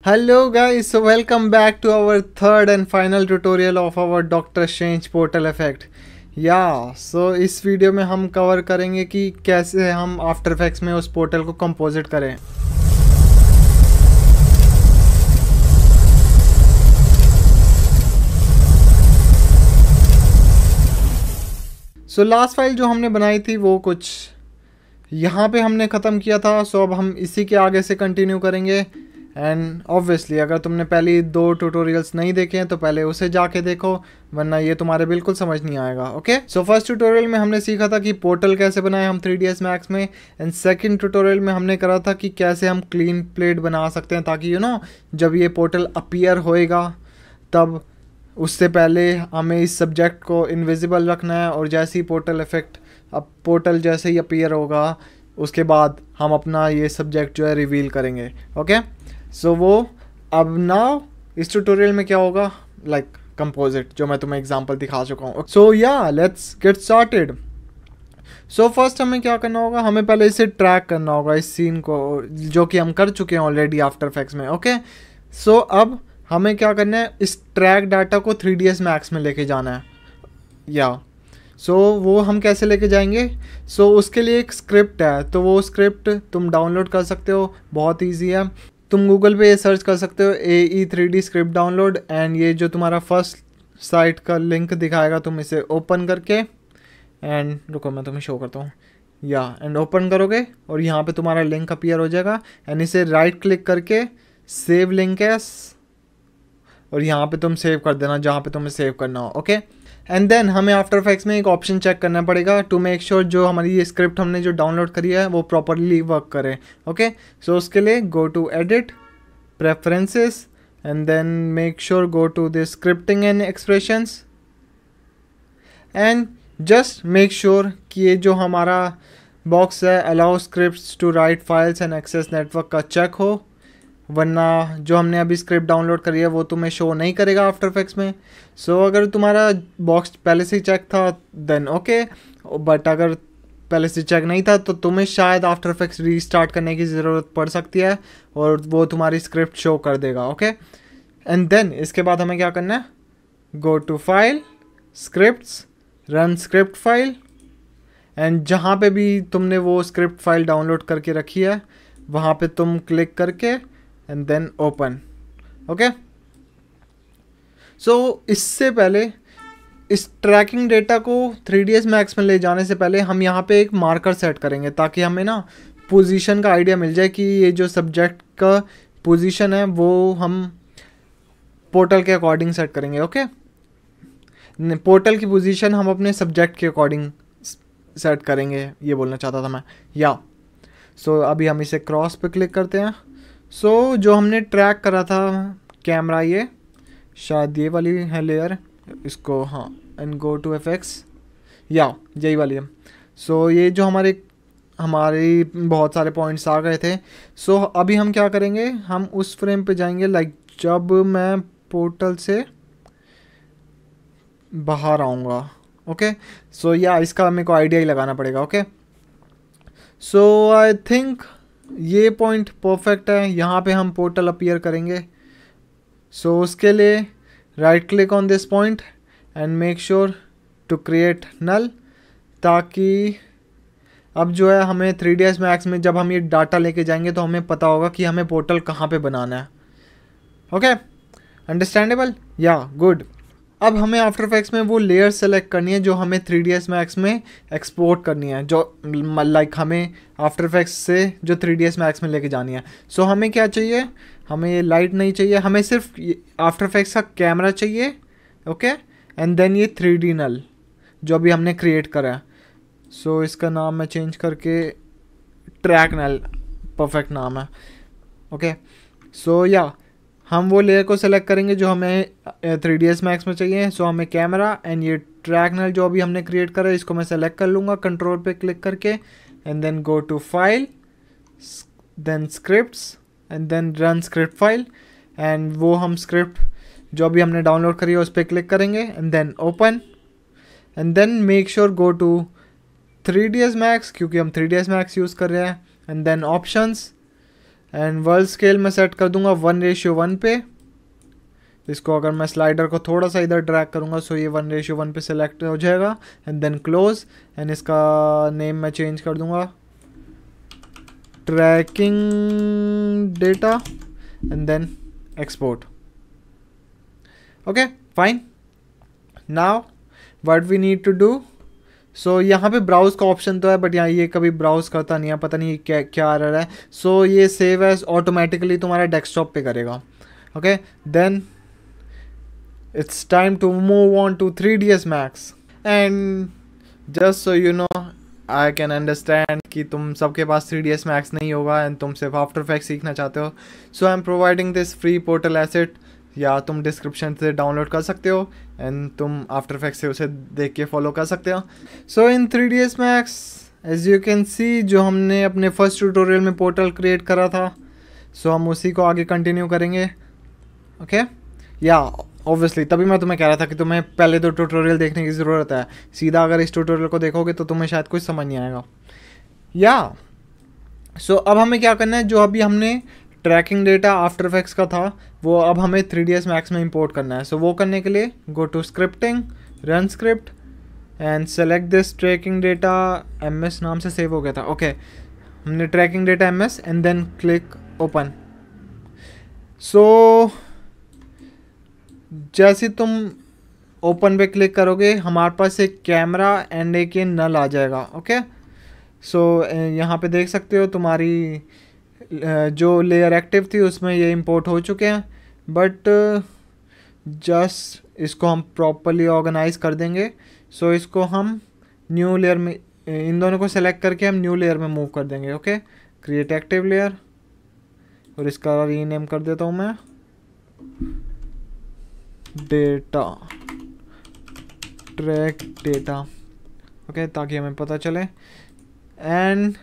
Hello guys, so welcome back to our third and final tutorial of our Doctor Strange Portal Effect. So इस video में हम cover करेंगे कि कैसे हम आफ्टर इफेक्ट्स में उस पोर्टल को कंपोजिट करें. सो लास्ट फाइल जो हमने बनाई थी वो कुछ यहाँ पे हमने ख़त्म किया था. सो अब हम इसी के आगे से कंटिन्यू करेंगे. एंड ऑब्वियसली अगर तुमने पहले 2 ट्यूटोरियल्स नहीं देखे हैं तो पहले उसे जाके देखो, वरना ये तुम्हारे बिल्कुल समझ नहीं आएगा. ओके, सो फर्स्ट ट्यूटोरियल में हमने सीखा था कि पोर्टल कैसे बनाए हम 3ds Max में. एंड सेकंड ट्यूटोरियल में हमने करा था कि कैसे हम क्लीन प्लेट बना सकते हैं ताकि जब ये पोर्टल अपीयर होएगा तब उससे पहले हमें इस सब्जेक्ट को इनविजिबल रखना है, और जैसे ही पोर्टल इफेक्ट अब पोर्टल जैसे ही अपीयर होगा उसके बाद हम अपना ये सब्जेक्ट जो है रिवील करेंगे. ओके, सो वो अब नाउ इस ट्यूटोरियल में क्या होगा, लाइक कंपोजिट जो मैं तुम्हें एग्जांपल दिखा चुका हूँ. So let's get started. So first हमें क्या करना होगा, हमें पहले इसे ट्रैक करना होगा इस सीन को, जो कि हम कर चुके हैं ऑलरेडी आफ्टर इफेक्ट्स में. ओके, सो अब हमें क्या करना है, इस ट्रैक डाटा को 3ds Max में लेके जाना है. सो वो हम कैसे लेके जाएंगे. सो उसके लिए एक स्क्रिप्ट है, तो वो स्क्रिप्ट तुम डाउनलोड कर सकते हो, बहुत ईजी है. तुम गूगल पे ये सर्च कर सकते हो AE3D स्क्रिप्ट डाउनलोड, एंड ये जो तुम्हारा फर्स्ट साइट का लिंक दिखाएगा तुम इसे ओपन करके, एंड रुको मैं तुम्हें शो करता हूँ. एंड ओपन करोगे और यहाँ पे तुम्हारा लिंक अपीयर हो जाएगा. एंड इसे राइट क्लिक करके सेव लिंक एस, और यहाँ पे तुम सेव कर देना जहाँ पे तुम्हें सेव करना हो. ओके, एंड देन हमें आफ्टर इफेक्ट्स में एक ऑप्शन चेक करना पड़ेगा टू मेक श्योर जो हमारी ये स्क्रिप्ट हमने जो डाउनलोड करी है वो प्रॉपरली वर्क करे. ओके, सो उसके लिए go to edit preferences, and then make sure go to this scripting and expressions, and just make sure कि ये जो हमारा बॉक्स है allow scripts to write files and access network का check हो, वरना जो हमने अभी स्क्रिप्ट डाउनलोड करी है वो तुम्हें शो नहीं करेगा आफ्टर इफेक्ट्स में. सो अगर तुम्हारा बॉक्स पहले से चेक था देन ओके, बट अगर पहले से चेक नहीं था तो तुम्हें शायद आफ्टर इफेक्ट्स रीस्टार्ट करने की ज़रूरत पड़ सकती है और वो तुम्हारी स्क्रिप्ट शो कर देगा. ओके, एंड देन इसके बाद हमें क्या करना है, go to file scripts, run script file, and जहाँ पे भी तुमने वो स्क्रिप्ट फाइल डाउनलोड करके रखी है वहाँ पे तुम क्लिक करके एंड देन ओपन. ओके, सो इससे पहले इस ट्रैकिंग डेटा को 3ds Max में ले जाने से पहले हम यहाँ पे एक मार्कर सेट करेंगे ताकि हमें पोजीशन का आइडिया मिल जाए कि ये जो सब्जेक्ट का पोजीशन है वो हम पोर्टल के अकॉर्डिंग सेट करेंगे. ओके, पोर्टल की पोजीशन हम अपने सब्जेक्ट के अकॉर्डिंग सेट करेंगे, ये बोलना चाहता था मैं. सो अभी हम इसे क्रॉस पे क्लिक करते हैं. सो जो हमने ट्रैक करा था कैमरा, ये शायद ये वाली है लेयर, इसको एंड गो टू एफएक्स, यही वाली है. सो ये जो हमारे बहुत सारे पॉइंट्स आ गए थे. सो अभी हम क्या करेंगे, हम उस फ्रेम पे जाएंगे लाइक जब मैं पोर्टल से बाहर आऊँगा. ओके, सो इसका मेरे को आइडिया ही लगाना पड़ेगा. ओके, सो आई थिंक ये पॉइंट परफेक्ट है, यहाँ पे हम पोर्टल अपीयर करेंगे. सो उसके लिए right click on this point and make sure to create null, ताकि अब जो है हमें 3ds Max में जब हम ये डाटा लेके जाएंगे तो हमें पता होगा कि हमें पोर्टल कहाँ पे बनाना है. Okay, understandable, good. अब हमें आफ्टर इफेक्ट्स में वो लेयर सेलेक्ट करनी है जो हमें 3ds Max में एक्सपोर्ट करनी है, जो लाइक हमें आफ्टर इफेक्ट्स से जो 3ds Max में लेके जानी है. सो हमें क्या चाहिए, हमें ये लाइट नहीं चाहिए, हमें सिर्फ आफ्टर इफेक्ट्स का कैमरा चाहिए. ओके, एंड देन ये 3D नल जो अभी हमने क्रिएट करा है. सो इसका नाम मैं चेंज करके ट्रैक नल, परफेक्ट नाम है. ओके, सो हम वो लेयर को सेलेक्ट करेंगे जो हमें 3ds Max में चाहिए. सो हमें कैमरा एंड ये ट्रैक नल जो अभी हमने क्रिएट करा है इसको मैं सेलेक्ट कर लूँगा कंट्रोल पे क्लिक करके, and then go to file, then scripts, and then run script file, and वो हम स्क्रिप्ट जो अभी हमने डाउनलोड करी है उस पर क्लिक करेंगे and then open, and then make sure go to 3ds Max क्योंकि हम 3ds Max यूज़ कर रहे हैं, and then options, and world scale मैं सेट कर दूंगा 1:1 पे। इसको अगर मैं स्लाइडर को थोड़ा सा इधर ड्रैग करूंगा सो ये 1:1 पे सिलेक्ट हो जाएगा। एंड देन क्लोज, एंड इसका नेम मैं चेंज कर दूंगा tracking data and then export. Okay fine, now what we need to do, so यहाँ पे ब्राउज का ऑप्शन तो है बट यहाँ ये कभी ब्राउज करता नहीं है, पता नहीं क्या क्या आ रहा है। सो ये सेव एज ऑटोमेटिकली तुम्हारा डेस्कटॉप पे करेगा। Okay then it's time to move on to 3ds Max, and just so you know I can understand कि तुम सबके पास 3ds Max नहीं होगा एंड तुम सिर्फ आफ्टर इफेक्ट्स सीखना चाहते हो। So I am providing this free portal asset, या तुम डिस्क्रिप्शन से डाउनलोड कर सकते हो एंड तुम आफ्टर इफेक्ट्स से उसे देख के फॉलो कर सकते हो। So in 3ds Max as you can see जो हमने अपने फर्स्ट ट्यूटोरियल में पोर्टल क्रिएट करा था, सो हम उसी को आगे कंटिन्यू करेंगे। ओके या ऑब्वियसली तभी मैं तुम्हें कह रहा था कि तुम्हें पहले तो ट्यूटोरियल देखने की ज़रूरत है, सीधा अगर इस ट्यूटोरियल को देखोगे तो तुम्हें शायद कुछ समझ नहीं आएगा। या सो अब हमें क्या करना है, जो अभी हमने ट्रैकिंग डेटा आफ्टर इफेक्ट्स का था वो अब हमें 3ds Max में इंपोर्ट करना है। सो वो करने के लिए go to scripting, run script and select this tracking data ms नाम से सेव हो गया था। ओके हमने tracking data ms and then click open. So जैसे तुम ओपन पे क्लिक करोगे हमारे पास एक कैमरा एंड एक ये नल आ जाएगा। ओके सो यहाँ पे देख सकते हो तुम्हारी जो लेयर एक्टिव थी उसमें ये इंपोर्ट हो चुके हैं, बट जस्ट इसको हम प्रॉपरली ऑर्गेनाइज कर देंगे। सो इसको हम न्यू लेयर में, इन दोनों को सेलेक्ट करके हम न्यू लेयर में मूव कर देंगे। ओके क्रिएट एक्टिव लेयर, और इसका रीनेम कर देता हूँ मैं डेटा, ट्रैक डेटा। ओके ताकि हमें पता चले। एंड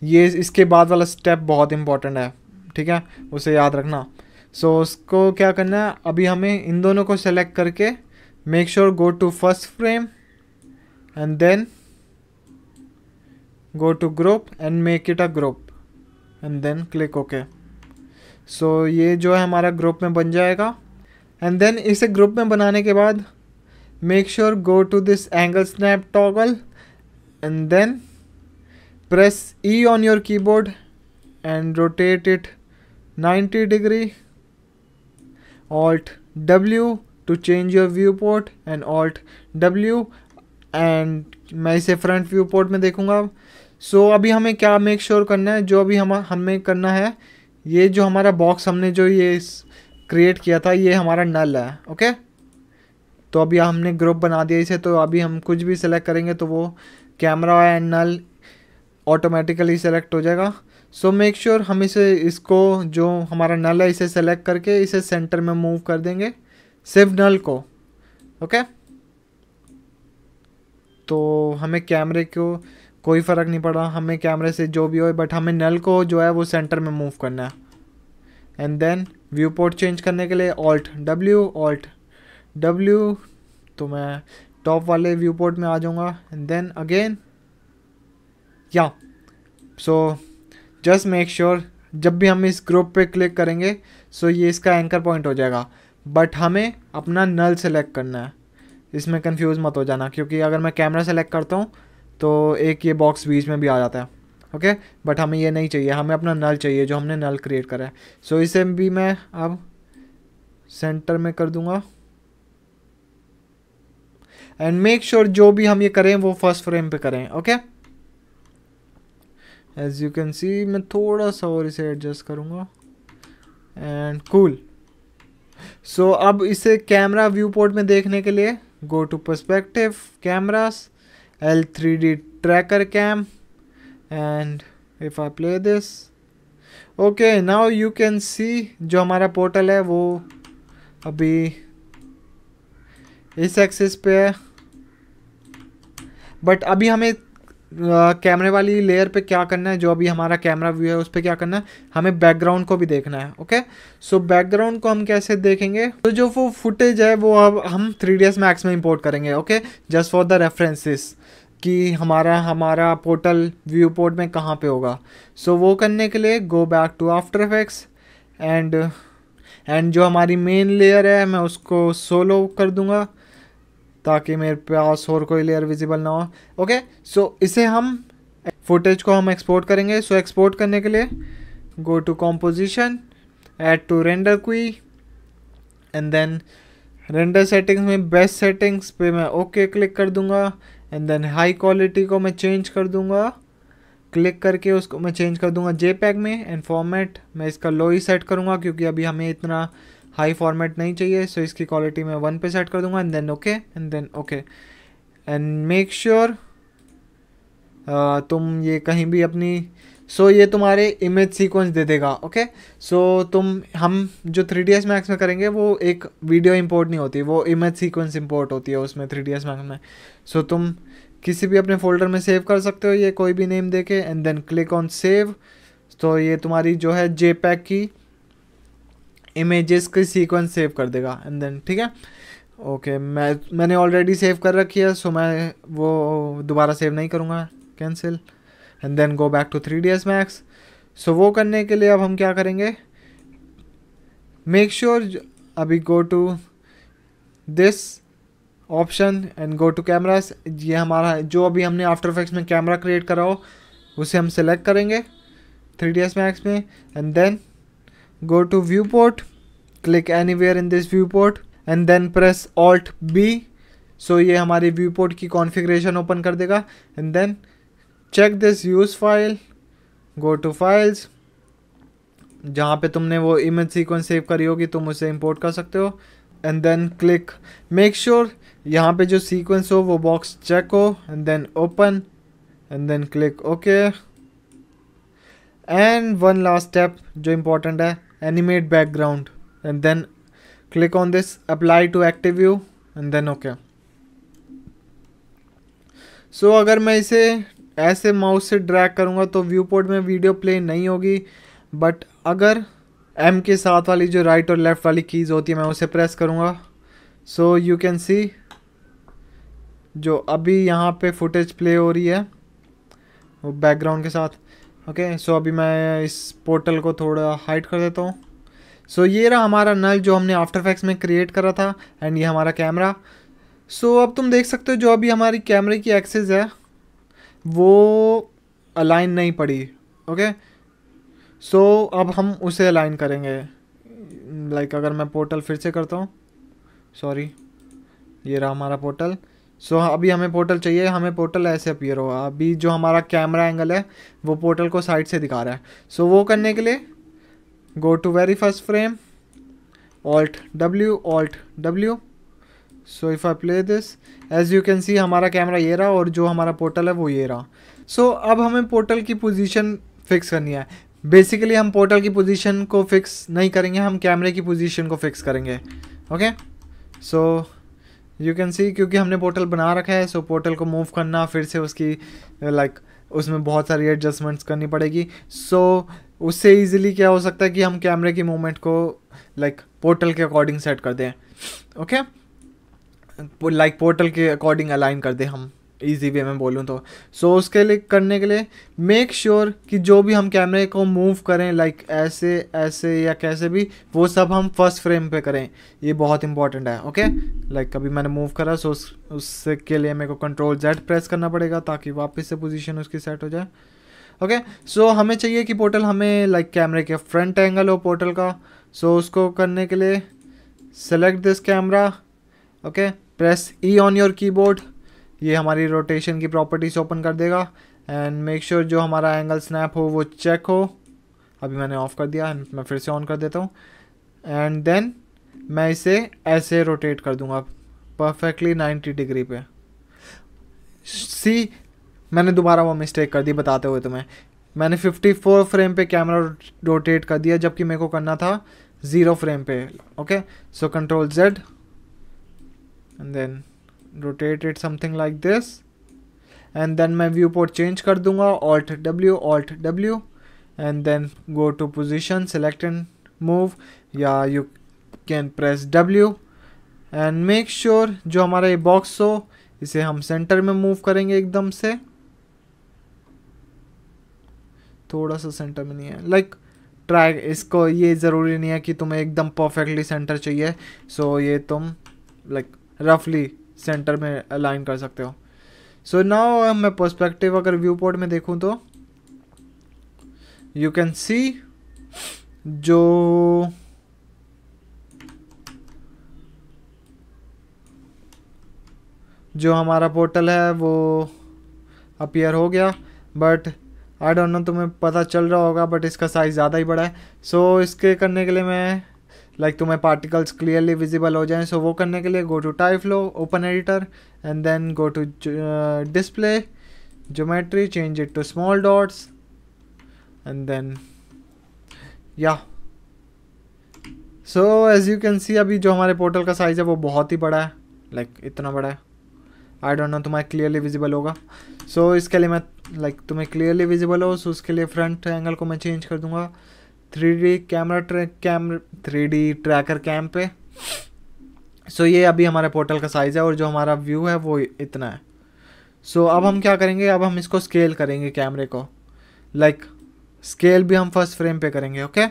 ये इसके बाद वाला स्टेप बहुत इंपॉर्टेंट है, ठीक है, उसे याद रखना। सो उसको क्या करना है, अभी हमें इन दोनों को सेलेक्ट करके make sure go to first frame and then go to group and make it a group and then click okay. So ये जो है हमारा ग्रुप में बन जाएगा। एंड देन इसे ग्रुप में बनाने के बाद make sure go to this angle snap toggle and then press E on your keyboard and rotate it 90 degree, Alt W to change your view port and Alt W, and मैं इसे front view port में देखूंगा। सो अभी हमें क्या make sure करना है, जो अभी हमें करना है, ये जो हमारा बॉक्स हमने जो ये क्रिएट किया था ये हमारा नल है। ओके तो अभी हमने ग्रुप बना दिया इसे, तो अभी हम कुछ भी सिलेक्ट करेंगे तो वो camera and null automatically select हो जाएगा। सो मेक श्योर हम इसको जो हमारा नल है इसे सेलेक्ट करके इसे सेंटर में मूव कर देंगे, सिर्फ नल को। ओके तो हमें कैमरे को कोई फ़र्क नहीं पड़ा, हमें कैमरे से जो भी हो, बट हमें नल को जो है वो सेंटर में मूव करना है। And then view port change करने के लिए Alt W, तो मैं टॉप वाले व्यू पोर्ट में आ जाऊँगा। एंड देन अगेन या सो जस्ट मेक श्योर जब भी हम इस ग्रुप पे क्लिक करेंगे सो ये इसका एंकर पॉइंट हो जाएगा, बट हमें अपना नल सेलेक्ट करना है। इसमें कंफ्यूज मत हो जाना, क्योंकि अगर मैं कैमरा सेलेक्ट करता हूँ तो एक ये बॉक्स बीच में भी आ जाता है। ओके बट हमें ये नहीं चाहिए, हमें अपना नल चाहिए जो हमने नल क्रिएट करा है। सो इसे भी मैं अब सेंटर में कर दूंगा एंड मेक श्योर जो भी हम ये करें वो फर्स्ट फ्रेम पे करें। Okay as you can see मैं थोड़ा सा और इसे एडजस्ट करूंगा एंड कूल। सो अब इसे कैमरा व्यू पोर्ट में देखने के लिए go to perspective, cameras, L3D tracker cam, and if I play this, okay now you can see जो हमारा पोर्टल है वो अभी इस एक्सिस पे है, बट अभी हमें कैमरे वाली लेयर पे क्या करना है, जो अभी हमारा कैमरा व्यू है उस पर क्या करना है, हमें बैकग्राउंड को भी देखना है। ओके सो बैकग्राउंड को हम कैसे देखेंगे, तो जो वो फुटेज है वो अब हम 3ds Max में इंपोर्ट करेंगे। Okay just for the references, कि हमारा पोर्टल व्यू पोर्ट में कहाँ पे होगा। सो वो करने के लिए go back to after effects and जो हमारी मेन लेयर है मैं उसको सोलो कर दूंगा ताकि मेरे पास और कोई लेयर विजिबल ना हो। ओके, सो इसे हम फुटेज को हम एक्सपोर्ट करेंगे। सो एक्सपोर्ट करने के लिए go to composition, add to render queue and then render settings में बेस्ट सेटिंग्स पे मैं ओके क्लिक कर दूंगा एंड देन हाई क्वालिटी को मैं चेंज कर दूंगा। क्लिक करके उसको मैं चेंज कर दूंगा जेपैग में एंड फॉर्मेट मैं इसका लो ही सेट करूंगा क्योंकि अभी हमें इतना हाई फॉर्मेट नहीं चाहिए। सो इसकी क्वालिटी मैं 1 पे सेट कर दूंगा and then okay and make sure तुम ये कहीं भी अपनी ये तुम्हारे इमेज सीक्वेंस दे देगा। ओके, हम जो 3ds Max में करेंगे वो एक वीडियो इंपोर्ट नहीं होती, वो इमेज सीक्वेंस इंपोर्ट होती है उसमें 3ds Max में। तुम किसी भी अपने फोल्डर में सेव कर सकते हो ये कोई भी नेम देके and then click on save. तो ये तुम्हारी जो है जेपैग की इमेजेस की सीक्वेंस सेव कर देगा एंड देन ठीक है। ओके, मैंने ऑलरेडी सेव कर रखी है सो मैं वो दोबारा सेव नहीं करूँगा, cancel and then go back to 3ds Max। वो करने के लिए अब हम क्या करेंगे, मेक श्योर अभी go to this option and go to cameras. ये हमारा जो अभी हमने आफ्टर इफेक्ट्स में कैमरा क्रिएट करा हो उसे हम सेलेक्ट करेंगे 3ds Max में and then go to view port, click anywhere in this view port and then press Alt B। ये हमारी व्यू पोर्ट की कॉन्फ़िगरेशन ओपन कर देगा and then check this use file, go to files, जहाँ पे तुमने वो इमेज सीक्वेंस सेव करी होगी तुम उसे इंपोर्ट कर सकते हो and then click make sure यहाँ पे जो सीक्वेंस हो वो बॉक्स चेक हो and then open and then click okay and one last step जो इम्पोर्टेंट है, animate background and then click on this apply to active view and then okay. अगर मैं इसे ऐसे माउस से ड्रैग करूँगा तो व्यू पोर्ट में वीडियो प्ले नहीं होगी, बट अगर M के साथ वाली जो राइट और लेफ़्ट वाली कीज़ होती है मैं उसे प्रेस करूँगा यू कैन सी जो अभी यहाँ पे फुटेज प्ले हो रही है वो बैकग्राउंड के साथ। ओके, अभी मैं इस पोर्टल को थोड़ा हाइड कर देता हूँ। ये रहा हमारा नल जो हमने आफ्टर इफेक्ट्स में क्रिएट करा था एंड ये हमारा कैमरा। अब तुम देख सकते हो जो अभी हमारी कैमरे की एक्सिस है वो अलाइन नहीं पड़ी। ओके, अब हम उसे अलाइन करेंगे। अगर मैं पोर्टल फिर से करता हूँ, सॉरी, ये रहा हमारा पोर्टल। अभी हमें पोर्टल चाहिए, हमें पोर्टल ऐसे अपीयर होगा। अभी जो हमारा कैमरा एंगल है वो पोर्टल को साइड से दिखा रहा है। वो करने के लिए go to very first frame, Alt W। If I play this as you can see हमारा कैमरा ये रहा और जो हमारा पोर्टल है वो ये रहा। अब हमें पोर्टल की पोजीशन फिक्स करनी है। बेसिकली हम पोर्टल की पोजीशन को फिक्स नहीं करेंगे, हम कैमरे की पोजीशन को फिक्स करेंगे। ओके, यू कैन सी क्योंकि हमने पोर्टल बना रखा है पोर्टल को मूव करना फिर से उसकी उसमें बहुत सारी एडजस्टमेंट्स करनी पड़ेगी। उससे इजीली क्या हो सकता है कि हम कैमरे की मूवमेंट को पोर्टल के अकॉर्डिंग सेट कर दें। ओके, पोर्टल के अकॉर्डिंग अलाइन कर दें हम, इजी वे में बोलूँ तो। उसके लिए करने के लिए मेक श्योर कि जो भी हम कैमरे को मूव करें ऐसे ऐसे या कैसे भी वो सब हम फर्स्ट फ्रेम पे करें, ये बहुत इंपॉर्टेंट है। ओके, अभी मैंने मूव करा उससे के लिए मेरे को Ctrl+Z प्रेस करना पड़ेगा ताकि वापस से पोजीशन उसकी सेट हो जाए। ओके, हमें चाहिए कि पोर्टल हमें कैमरे के फ्रंट एंगल हो पोर्टल का। उसको करने के लिए select this camera. Okay, press E on your keyboard, ये हमारी रोटेशन की प्रॉपर्टीज ओपन कर देगा एंड मेक श्योर जो हमारा एंगल स्नैप हो वो चेक हो। अभी मैंने ऑफ कर दिया, मैं फिर से ऑन कर देता हूँ एंड देन मैं इसे ऐसे रोटेट कर दूंगा परफेक्टली 90 डिग्री पे। सी, मैंने दोबारा वो मिस्टेक कर दी बताते हुए तुम्हें। मैंने 54 फ्रेम पे कैमरा रोटेट कर दिया जबकि मेरे को करना था 0 फ्रेम पे। Okay, Ctrl+Z and then rotate it something like this and then मैं viewport change कर दूंगा Alt W and then go to position, select and move, या you can press W and make sure जो हमारा ये box हो इसे हम सेंटर में मूव करेंगे एकदम से, थोड़ा सा सेंटर में नहीं है, लाइक ट्राई इसको, ये ज़रूरी नहीं है कि तुम्हें एकदम परफेक्टली सेंटर चाहिए, सो ये तुम लाइक रफली सेंटर में अलाइन कर सकते हो। सो नाउ मैं पर्सपेक्टिव अगर व्यू पोर्ट में देखूं तो यू कैन सी जो हमारा पोर्टल है वो अपीयर हो गया, बट आई डोंट नो तुम्हें पता चल रहा होगा, बट इसका साइज़ ज़्यादा ही बड़ा है। सो इसके करने के लिए मैं तुम्हें पार्टिकल्स क्लियरली विजिबल हो जाएं, सो वो करने के लिए go to tyFlow, open editor, and then go to display, geometry, change it to small dots, and then या so as you can see अभी जो हमारे पोर्टल का साइज़ है वो बहुत ही बड़ा है, इतना बड़ा है, आई डोंट नो तुम्हें क्लियरली विजिबल होगा। सो इसके लिए मैं तुम्हें क्लियरली विजिबल हो, सो उसके लिए फ्रंट एंगल को मैं चेंज कर दूंगा 3D ट्रैकर कैम पे। सो ये अभी हमारे पोर्टल का साइज़ है और जो हमारा व्यू है वो इतना है। सो अब हम क्या करेंगे, अब हम इसको स्केल करेंगे कैमरे को, स्केल भी हम फर्स्ट फ्रेम पे करेंगे। Okay,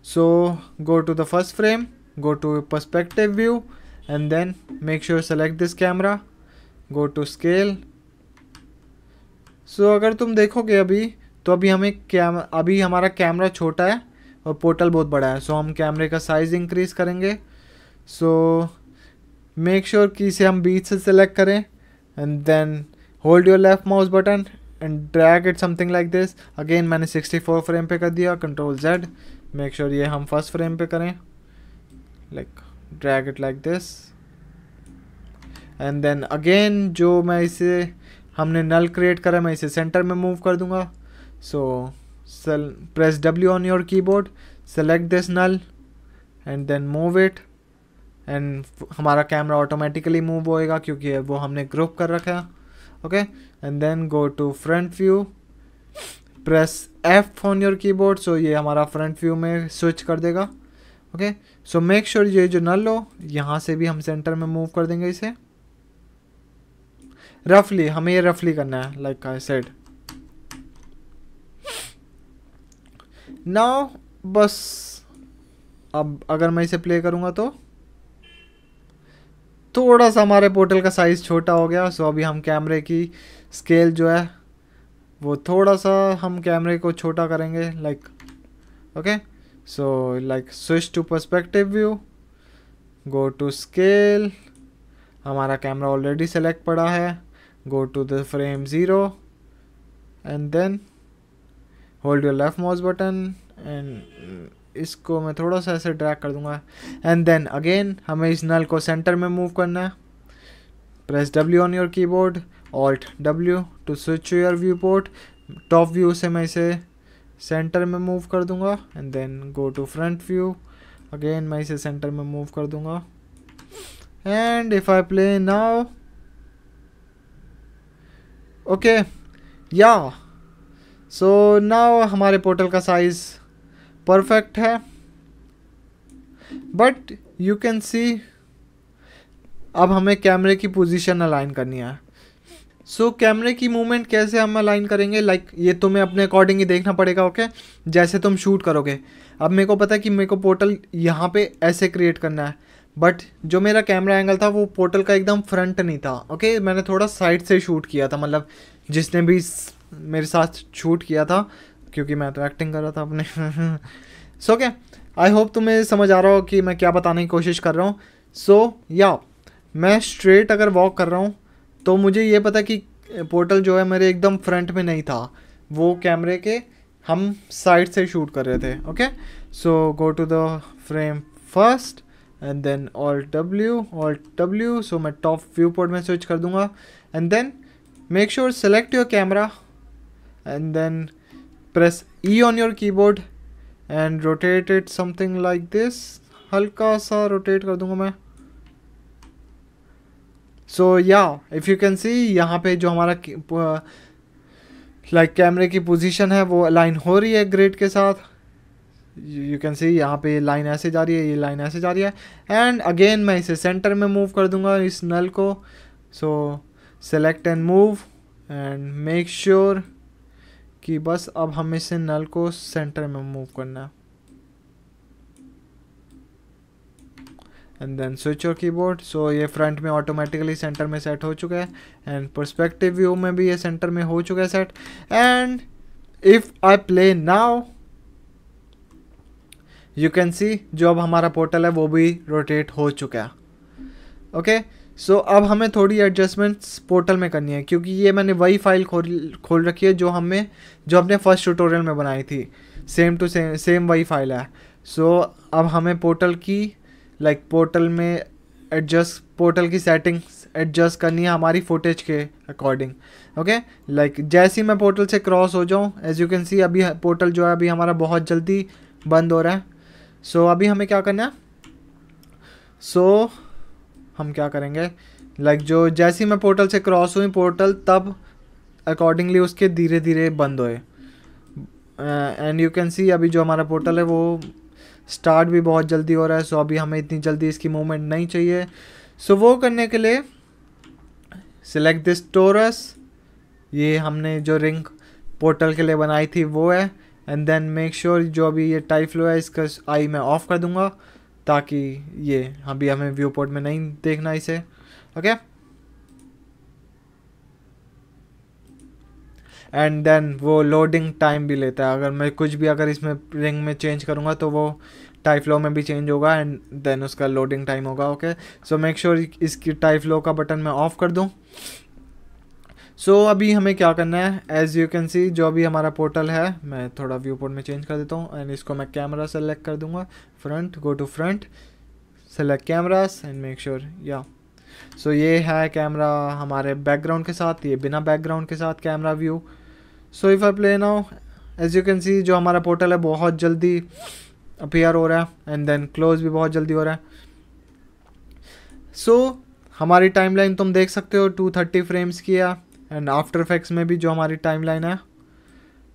so go to the first frame, go to perspective view, and then make sure select this camera, go to scale। सो अगर तुम देखोगे अभी तो अभी अभी हमारा कैमरा छोटा है और पोर्टल बहुत बड़ा है, सो हम कैमरे का साइज़ इंक्रीज़ करेंगे। सो मेक श्योर कि इसे हम बीच से सेलेक्ट करें, and then hold your left mouse button and drag it something like this. Again मैंने 64 फ्रेम पे कर दिया, कंट्रोल Z, मेक श्योर ये हम फर्स्ट फ्रेम पे करें, drag it like this, and then again जो मैं इसे हमने नल क्रिएट करा मैं इसे सेंटर में मूव कर दूंगा। सो press W on your keyboard, select this null and then move it, and हमारा कैमरा ऑटोमेटिकली मूव होएगा क्योंकि वो हमने ग्रुप कर रखा है। Okay, and then go to front view, press F on your keyboard, so ये हमारा फ्रंट व्यू में स्विच कर देगा। ओके, सो मेक श्योर ये जो नल हो यहाँ से भी हम सेंटर में मूव कर देंगे इसे रफली, हमें ये रफली करना है लाइक आई सेड। नाउ बस अब अगर मैं इसे प्ले करूँगा तो थोड़ा सा हमारे पोर्टल का साइज़ छोटा हो गया। सो अभी हम कैमरे की स्केल जो है वो थोड़ा सा हम कैमरे को छोटा करेंगे okay. So switch to perspective view, go to scale, हमारा कैमरा ऑलरेडी सेलेक्ट पड़ा है, go to the frame 0 and then hold your left mouse button and इसको मैं थोड़ा सा ऐसे ड्रैग कर दूंगा, and then again हमें इस नल को सेंटर में मूव करना है। press W on your keyboard, Alt W to switch to your viewport, top view से मैं इसे सेंटर में मूव कर दूंगा, and then go to front view, again मैं इसे सेंटर में मूव कर दूंगा, and if I play now okay या सो नाउ हमारे पोर्टल का साइज परफेक्ट है, बट यू कैन सी अब हमें कैमरे की पोजीशन अलाइन करनी है। सो कैमरे की मूवमेंट कैसे हम अलाइन करेंगे, ये तुम्हें अपने अकॉर्डिंग ही देखना पड़ेगा। ओके, जैसे तुम शूट करोगे, अब मेरे को पता है कि मेरे को पोर्टल यहाँ पे ऐसे क्रिएट करना है, बट जो मेरा कैमरा एंगल था वो पोर्टल का एकदम फ्रंट नहीं था। ओके, मैंने थोड़ा साइड से शूट किया था, मतलब जिसने भी मेरे साथ शूट किया था, क्योंकि मैं तो एक्टिंग कर रहा था अपने सो ओके, आई होप तुम्हें समझ आ रहा हो कि मैं क्या बताने की कोशिश कर रहा हूँ। सो या मैं स्ट्रेट अगर वॉक कर रहा हूँ तो मुझे ये पता कि पोर्टल जो है मेरे एकदम फ्रंट में नहीं था, वो कैमरे के हम साइड से शूट कर रहे थे। Okay, so go to the frame first and then Alt W, so मैं टॉप व्यू पोर्ट में स्विच कर दूंगा, and then make sure select your camera and then press E on your keyboard and rotate it something like this, हल्का सा rotate कर दूंगा मैं। सो या इफ़ यू कैन सी यहाँ पे जो हमारा कैमरे की पोजीशन है वो अलाइन हो रही है ग्रिड के साथ। यू कैन सी यहाँ पे लाइन ऐसे जा रही है, ये लाइन ऐसे जा रही है। एंड अगेन मैं इसे सेंटर में मूव कर दूंगा इस नल को। So select and move and make sure कि बस अब हमें इसे नल को सेंटर में मूव करना है। And then switch your keyboard. So ये फ्रंट में ऑटोमेटिकली सेंटर में सेट हो चुका है एंड पर्सपेक्टिव व्यू में भी ये सेंटर में हो चुका है set. And if I play now you can see जो अब हमारा पोर्टल है वो भी रोटेट हो चुका है। ओके, सो अब हमें थोड़ी एडजस्टमेंट्स पोर्टल में करनी है, क्योंकि ये मैंने वही फाइल खोल रखी है जो हमने फर्स्ट ट्यूटोरियल में बनाई थी। सेम टू सेम वही फाइल है। सो अब हमें पोर्टल की पोर्टल में पोर्टल की सेटिंग्स एडजस्ट करनी है हमारी फुटेज के अकॉर्डिंग। ओके, जैसे ही मैं पोर्टल से क्रॉस हो जाऊँ, एज यू कैन सी अभी पोर्टल जो है अभी हमारा बहुत जल्दी बंद हो रहा है। सो अभी हमें क्या करना है, सो हम क्या करेंगे, जो जैसे ही मैं पोर्टल से क्रॉस हुई पोर्टल तब अकॉर्डिंगली उसके धीरे धीरे बंद होए। एंड यू कैन सी अभी जो हमारा पोर्टल है वो स्टार्ट भी बहुत जल्दी हो रहा है। सो अभी हमें इतनी जल्दी इसकी मूवमेंट नहीं चाहिए। सो वो करने के लिए सिलेक्ट दिस टोरस, ये हमने जो रिंग पोर्टल के लिए बनाई थी वो है। एंड देन मेक श्योर जो अभी ये टाइप फ्लो है इसका आई मैं ऑफ कर दूंगा ताकि ये अभी हमें व्यू पोर्ट में नहीं देखना इसे। ओके, एंड देन वो लोडिंग टाइम भी लेता है। अगर मैं कुछ भी अगर इसमें रिंग में चेंज करूँगा तो वो टाइप फ्लो में भी चेंज होगा एंड देन उसका लोडिंग टाइम होगा। ओके, सो मेक श्योर इसकी टाइप फ्लो का बटन मैं ऑफ कर दूँ। सो अभी हमें क्या करना है, एज यू कैन सी जो अभी हमारा पोर्टल है, मैं थोड़ा व्यू पोर्ट में चेंज कर देता हूँ एंड इसको मैं कैमरा सेलेक्ट कर दूंगा। Front, go to front, select cameras and make sure या। सो ये है कैमरा हमारे बैकग्राउंड के साथ, ये बिना बैकग्राउंड के साथ camera view. So if I play now, as you can see जो हमारा पोर्टल है बहुत जल्दी अपीयर हो रहा है एंड देन क्लोज भी बहुत जल्दी हो रहा है। सो हमारी टाइमलाइन तुम देख सकते हो 230 फ्रेम्स की है एंड आफ्टर इफेक्ट्स में भी जो हमारी टाइमलाइन है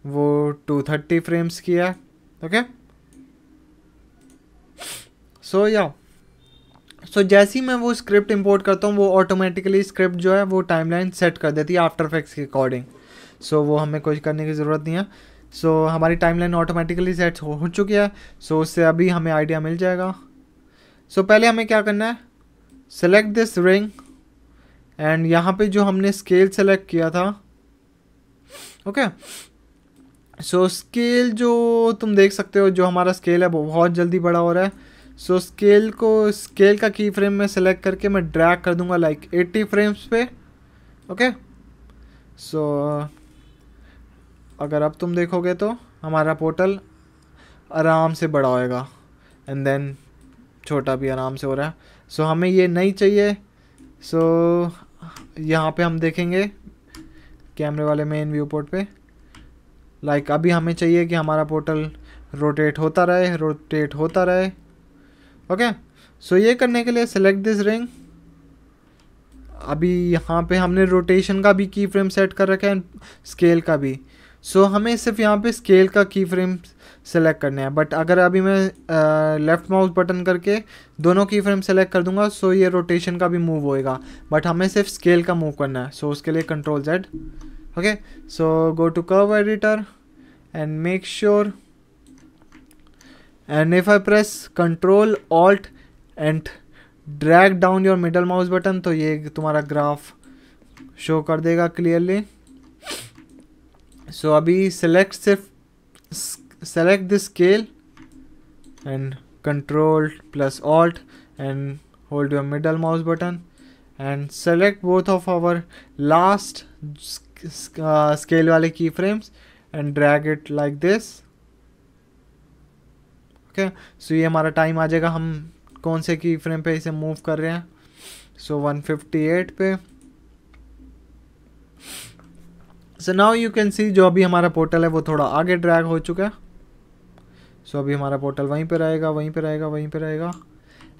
वो 230 फ्रेम्स की है। ओके, सो या सो जैसे ही मैं वो स्क्रिप्ट इंपोर्ट करता हूँ वो ऑटोमेटिकली स्क्रिप्ट जो है वो टाइमलाइन सेट कर देती है आफ्टर इफेक्ट्स के अकॉर्डिंग। सो वो हमें कुछ करने की ज़रूरत नहीं है। सो हमारी टाइमलाइन ऑटोमेटिकली सेट हो चुकी है। सो उससे अभी हमें आइडिया मिल जाएगा। सो पहले हमें क्या करना है, सेलेक्ट दिस रिंग एंड यहाँ पे जो हमने स्केल सेलेक्ट किया था। ओके, सो स्केल जो तुम देख सकते हो जो हमारा स्केल है वो बहुत जल्दी बड़ा हो रहा है। सो स्केल का की फ्रेम में सेलेक्ट करके मैं ड्रैग कर दूंगा 80 फ्रेम्स पे। ओके, सो अगर अब तुम देखोगे तो हमारा पोर्टल आराम से बड़ा होएगा एंड देन छोटा भी आराम से हो रहा है। सो हमें ये नहीं चाहिए। सो यहाँ पे हम देखेंगे कैमरे वाले मेन व्यू पोर्ट पे अभी हमें चाहिए कि हमारा पोर्टल रोटेट होता रहे। ओके, सो ये करने के लिए सेलेक्ट दिस रिंग। अभी यहाँ पे हमने रोटेशन का भी की फ्रेम सेट कर रखा है, स्केल का भी। सो हमें सिर्फ यहाँ पे स्केल का की फ्रेम सेलेक्ट करना है। बट अगर अभी मैं लेफ़्ट माउस बटन करके दोनों की फ्रेम सेलेक्ट कर दूंगा सो ये रोटेशन का भी मूव होएगा, बट हमें सिर्फ स्केल का मूव करना है। सो उसके लिए control Z। Okay, so go to curve editor and make sure, and if I press control alt and drag down your middle mouse button तो ये तुम्हारा ग्राफ शो कर देगा क्लियरली। सो अभी select this scale and control plus alt and hold your middle mouse button and select both of our last scale वाले की frames and drag it like this. Okay, so ये हमारा time आ जाएगा हम कौन से की फ्रेम पे इसे मूव कर रहे हैं। सो 158 पे। सो नाउ यू कैन सी जो अभी हमारा पोर्टल है वो थोड़ा आगे ड्रैग हो चुका है। सो अभी हमारा पोर्टल वहीं पे रहेगा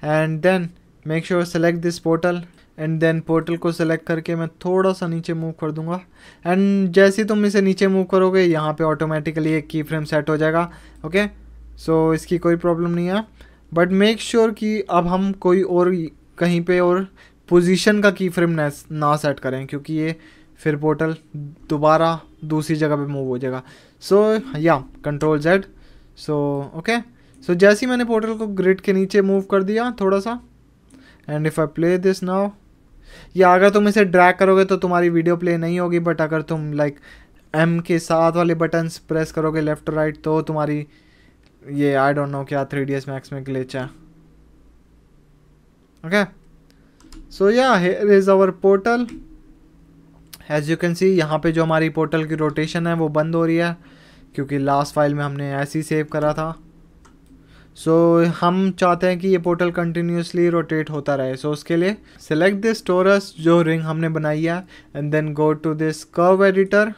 and then make sure select this portal and then portal को सेलेक्ट करके मैं थोड़ा सा नीचे मूव कर दूंगा एंड जैसे ही तुम इसे नीचे मूव करोगे यहाँ पे ऑटोमेटिकली एक की फ्रेम सेट हो जाएगा। ओके, सो इसकी कोई प्रॉब्लम नहीं है। बट मेक श्योर कि अब हम कोई और कहीं पे और पोजीशन का की फ्रेम ना सेट करें, क्योंकि ये फिर पोर्टल दोबारा दूसरी जगह पे मूव हो जाएगा। सो या कंट्रोल जेड। सो ओके, सो जैसे ही मैंने पोर्टल को ग्रिड के नीचे मूव कर दिया थोड़ा सा, and if I play this now, या अगर तुम इसे ड्रैग करोगे तो तुम्हारी वीडियो प्ले नहीं होगी, बट अगर तुम लाइक एम के साथ वाले बटन्स प्रेस करोगे लेफ्ट राइट तो तुम्हारी ये आई डोंट नो क्या 3ds Max में ग्लिच है। Okay, so yeah here is our portal. As you can see यहाँ पे जो हमारी पोर्टल की रोटेशन है वो बंद हो रही है, क्योंकि लास्ट फाइल में हमने ऐसे ही सेव करा था। सो हम चाहते हैं कि ये पोर्टल कंटिन्यूसली रोटेट होता रहे। सो उसके लिए सेलेक्ट दिस टोरस जो रिंग हमने बनाई है, and then go to this curve editor.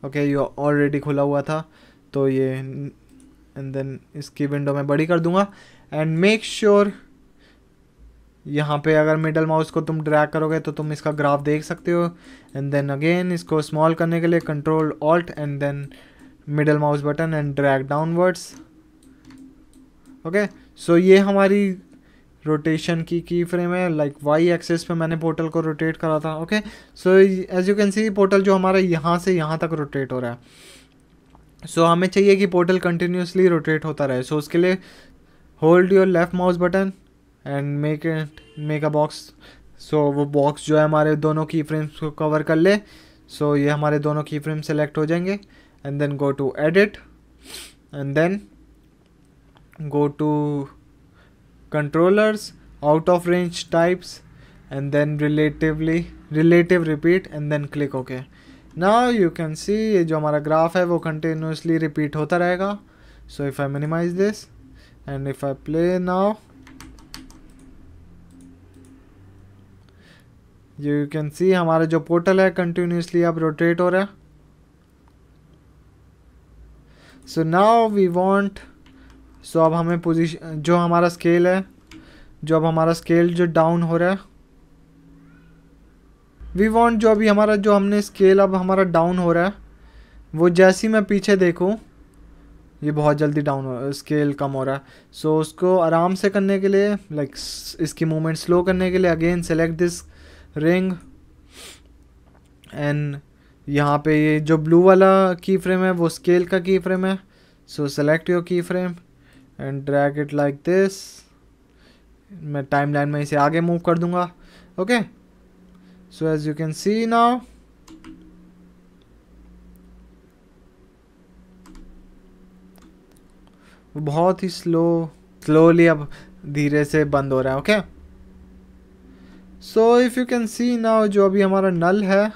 Okay, ये ऑलरेडी खुला हुआ था तो ये, एंड देन इसकी विंडो में बड़ी कर दूंगा। एंड मेक श्योर यहाँ पे अगर मिडल माउस को तुम ड्रैग करोगे तो तुम इसका ग्राफ देख सकते हो। एंड देन अगेन इसको स्मॉल करने के लिए control alt and then middle mouse button and drag downwards. Okay, so ये हमारी रोटेशन की फ्रेम है, लाइक वाई एक्सिस पे मैंने पोर्टल को रोटेट करा था। Okay, so as you can see portal जो हमारा यहाँ से यहाँ तक रोटेट हो रहा है। सो हमें चाहिए कि पोर्टल कंटिन्यूसली रोटेट होता रहे। सो उसके लिए hold your left mouse button and make a box. So वो बॉक्स जो है हमारे दोनों की फ्रेम्स को कवर कर ले। सो ये हमारे दोनों की फ्रेम सेलेक्ट हो जाएंगे, and then go to edit, and then go to controllers, out of range types, and then relative repeat, and then click OK. Now you can see ये जो हमारा ग्राफ है वो continuously repeat होता रहेगा। So if I minimize this and if I play now, you can see हमारा जो portal है continuously अब rotate हो रहा है। So now we want, सो अब हमें पोजीशन जो हमारा स्केल है, जो अब हमारा स्केल जो डाउन हो रहा है, वी वांट जो अभी हमारा जो हमने स्केल अब हमारा डाउन हो रहा है वो जैसे ही मैं पीछे देखूं ये बहुत जल्दी डाउन हो, स्केल कम हो रहा है। सो उसको आराम से करने के लिए, लाइक इसकी मूवमेंट स्लो करने के लिए again select this ring, and यहाँ पे ये जो ब्लू वाला की फ्रेम है वो स्केल का की फ्रेम है। So select your key frame and drag it like this. मैं टाइमलाइन में इसे आगे मूव कर दूंगा। Okay, so as you can see now बहुत ही स्लोली अब धीरे से बंद हो रहा है। Okay, so if you can see now जो अभी हमारा नल है,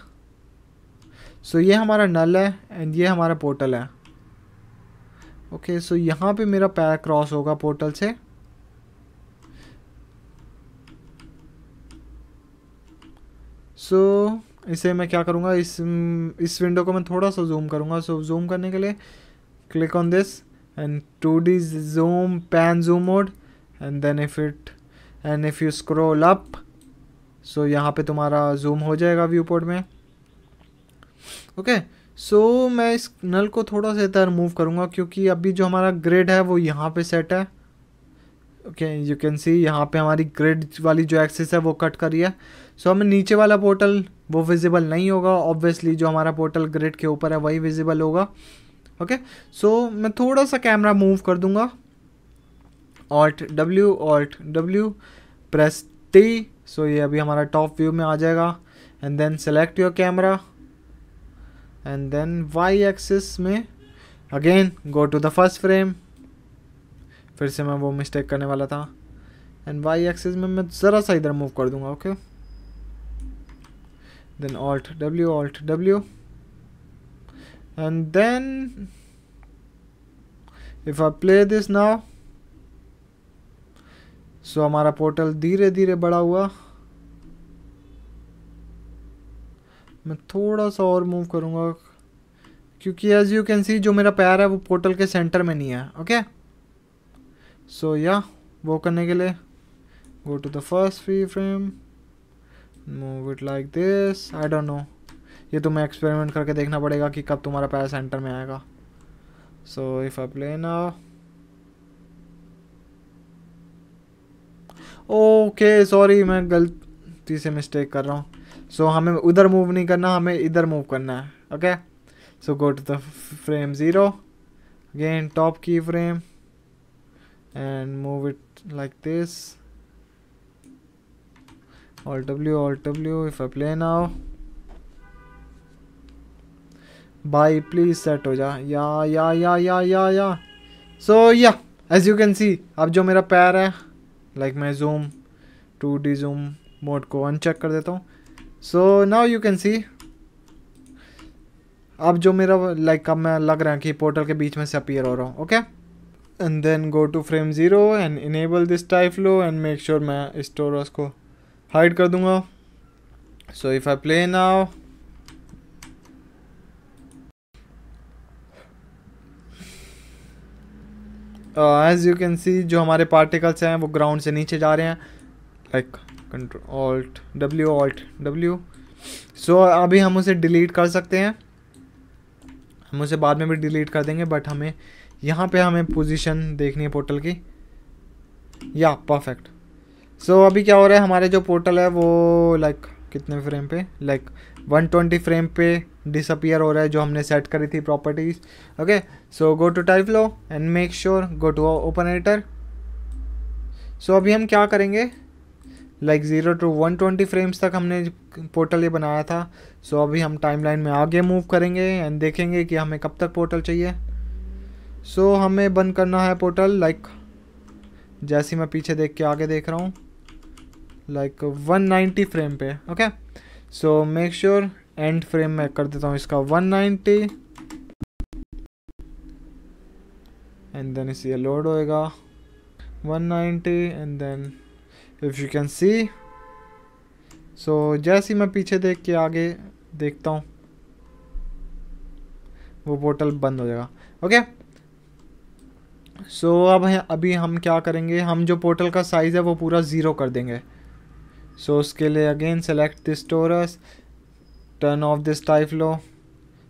सो ये हमारा नल है एंड ये हमारा पोर्टल है। ओके, सो यहाँ पे मेरा पैर क्रॉस होगा पोर्टल से। सो इसे मैं क्या करूँगा, इस विंडो को मैं थोड़ा सा जूम करूँगा। सो जूम करने के लिए click on this and 2D zoom pan zoom mode, and then if you scroll up, so यहाँ पे तुम्हारा जूम हो जाएगा व्यू पोर्ट में। ओके, सो मैं इस नल को थोड़ा सा इधर मूव करूँगा क्योंकि अभी जो हमारा ग्रिड है वो यहाँ पे सेट है। ओके, यू कैन सी यहाँ पे हमारी ग्रिड वाली जो एक्सिस है वो कट करी है। सो हमें नीचे वाला पोर्टल वो विजिबल नहीं होगा, ऑब्वियसली जो हमारा पोर्टल ग्रिड के ऊपर है वही विजिबल होगा। ओके, सो मैं थोड़ा सा कैमरा मूव कर दूंगा, alt W press T. So ये अभी हमारा टॉप व्यू में आ जाएगा, and then select your camera, and then Y axis में again go to the first frame. फिर से मैं वो मिस्टेक करने वाला था, एंड वाई एक्सिस में मैं ज़रा सा इधर मूव कर दूंगा। Okay, then alt W, and then if I play this now, so हमारा पोर्टल धीरे धीरे बड़ा हुआ। मैं थोड़ा सा और मूव करूँगा क्योंकि एज यू कैन सी जो मेरा पैर है वो पोर्टल के सेंटर में नहीं है। ओके, सो या वो करने के लिए go to the first free frame, move it like this. I don't know, ये तुम्हें एक्सपेरिमेंट करके देखना पड़ेगा कि कब तुम्हारा पैर सेंटर में आएगा। सो if I play now, okay sorry, मैं गलती से मिस्टेक कर रहा हूँ। सो हमें उधर मूव नहीं करना, हमें इधर मूव करना है। Okay, so go to the frame 0, again top key frame and move it like this. Alt W if I play now. Bye please set हो जा। या so yeah, as you can see, अब जो मेरा पैर है, like मैं zoom 2D zoom mode को अनचेक कर देता हूँ। so now you can see, अब जो मेरा like अब मैं लग रहा है कि पोर्टल के बीच में से अपीयर हो रहा हूँ। Okay, and then go to frame 0 and enable this type flow and make sure मैं इस torus को hide कर दूंगा। so if I play now, as you can see जो हमारे particles हैं वो ground से नीचे जा रहे हैं, like control alt W। so अभी हम उसे delete कर सकते हैं, हम उसे बाद में भी delete कर देंगे, बट हमें यहाँ पे हमें पोजीशन देखनी है पोर्टल की। Yeah perfect. सो अभी क्या हो रहा है, हमारे जो पोर्टल है वो लाइक कितने फ्रेम पे, लाइक 120 फ्रेम पे डिसअपियर हो रहा है, जो हमने सेट करी थी properties. Okay, so go to tyFlow and make sure go to open editor. So अभी हम क्या करेंगे, लाइक 0 to 120 फ्रेम्स तक हमने पोर्टल ये बनाया था। सो अभी हम टाइमलाइन में आगे मूव करेंगे एंड देखेंगे कि हमें कब तक पोर्टल चाहिए। सो हमें बंद करना है पोर्टल, लाइक जैसे मैं पीछे देख के आगे देख रहा हूँ, लाइक 190 फ्रेम पे। Okay, so make sure and frame में कर देता हूँ इसका 190 एंड देन इसे लोड होएगा 190 and then if you can see, so जैसे मैं पीछे देख के आगे देखता हूँ वो पोर्टल बंद हो जाएगा। ओके, सो अब अभी हम क्या करेंगे, हम जो पोर्टल का साइज़ है वो पूरा 0 कर देंगे। सो उसके लिए again select this torus, turn off this tyFlow,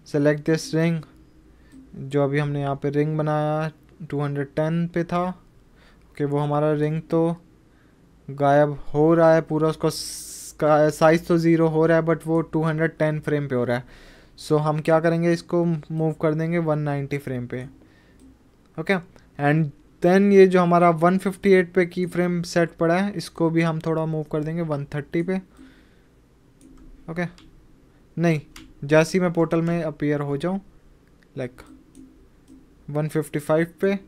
select this ring, जो अभी हमने यहाँ पे रिंग बनाया 210 पे था। ओके, वो हमारा रिंग तो गायब हो रहा है पूरा, उसका साइज़ तो 0 हो रहा है बट वो 210 फ्रेम पे हो रहा है। सो हम क्या करेंगे, इसको मूव कर देंगे 190 फ्रेम पे। ओके, एंड देन ये जो हमारा 158 पे की फ्रेम सेट पड़ा है, इसको भी हम थोड़ा मूव कर देंगे 130 पे। ओके, नहीं, जैसे ही मैं पोर्टल में अपीयर हो जाऊं, लाइक 155 पे,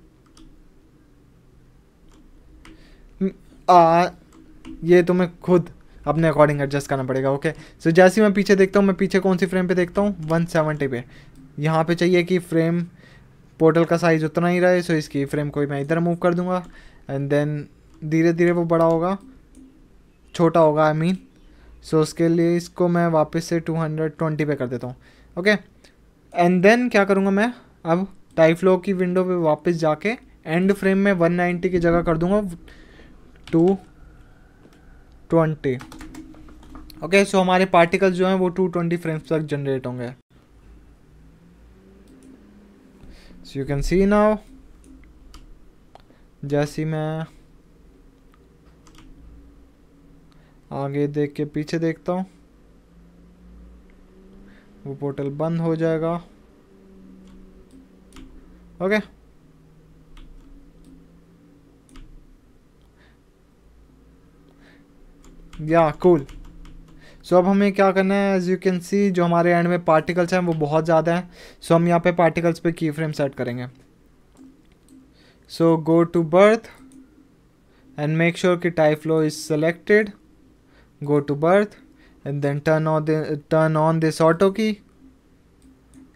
ये तुम्हें खुद अपने अकॉर्डिंग एडजस्ट करना पड़ेगा। ओके, सो जैसे ही मैं पीछे देखता हूँ, मैं पीछे कौन सी फ्रेम पे देखता हूँ, 170 पे। यहाँ पे चाहिए कि फ्रेम पोर्टल का साइज़ उतना ही रहे, सो इसकी फ्रेम को मैं इधर मूव कर दूंगा एंड देन धीरे धीरे वो बड़ा होगा, छोटा होगा आई मीन। सो उसके लिए इसको मैं वापस से 220 पे कर देता हूँ। ओके, एंड देन क्या करूँगा मैं, अब टाइप फ्लो की विंडो पे वापस जाके एंड फ्रेम में 190 की जगह कर दूंगा 220। ओके, सो हमारे पार्टिकल्स जो हैं वो 220 फ्रेम्स तक जनरेट होंगे। So you can see now, जैसे मैं आगे देख के पीछे देखता हूँ वो पोर्टल बंद हो जाएगा। ओके, या कूल। सो अब हमें क्या करना है, एज यू कैन सी जो हमारे एंड में पार्टिकल्स हैं वो बहुत ज़्यादा हैं। सो हम यहाँ पे पार्टिकल्स पे की फ्रेम सेट करेंगे। So go to birth and make sure कि tyFlow is selected, go to birth and then turn on this auto key.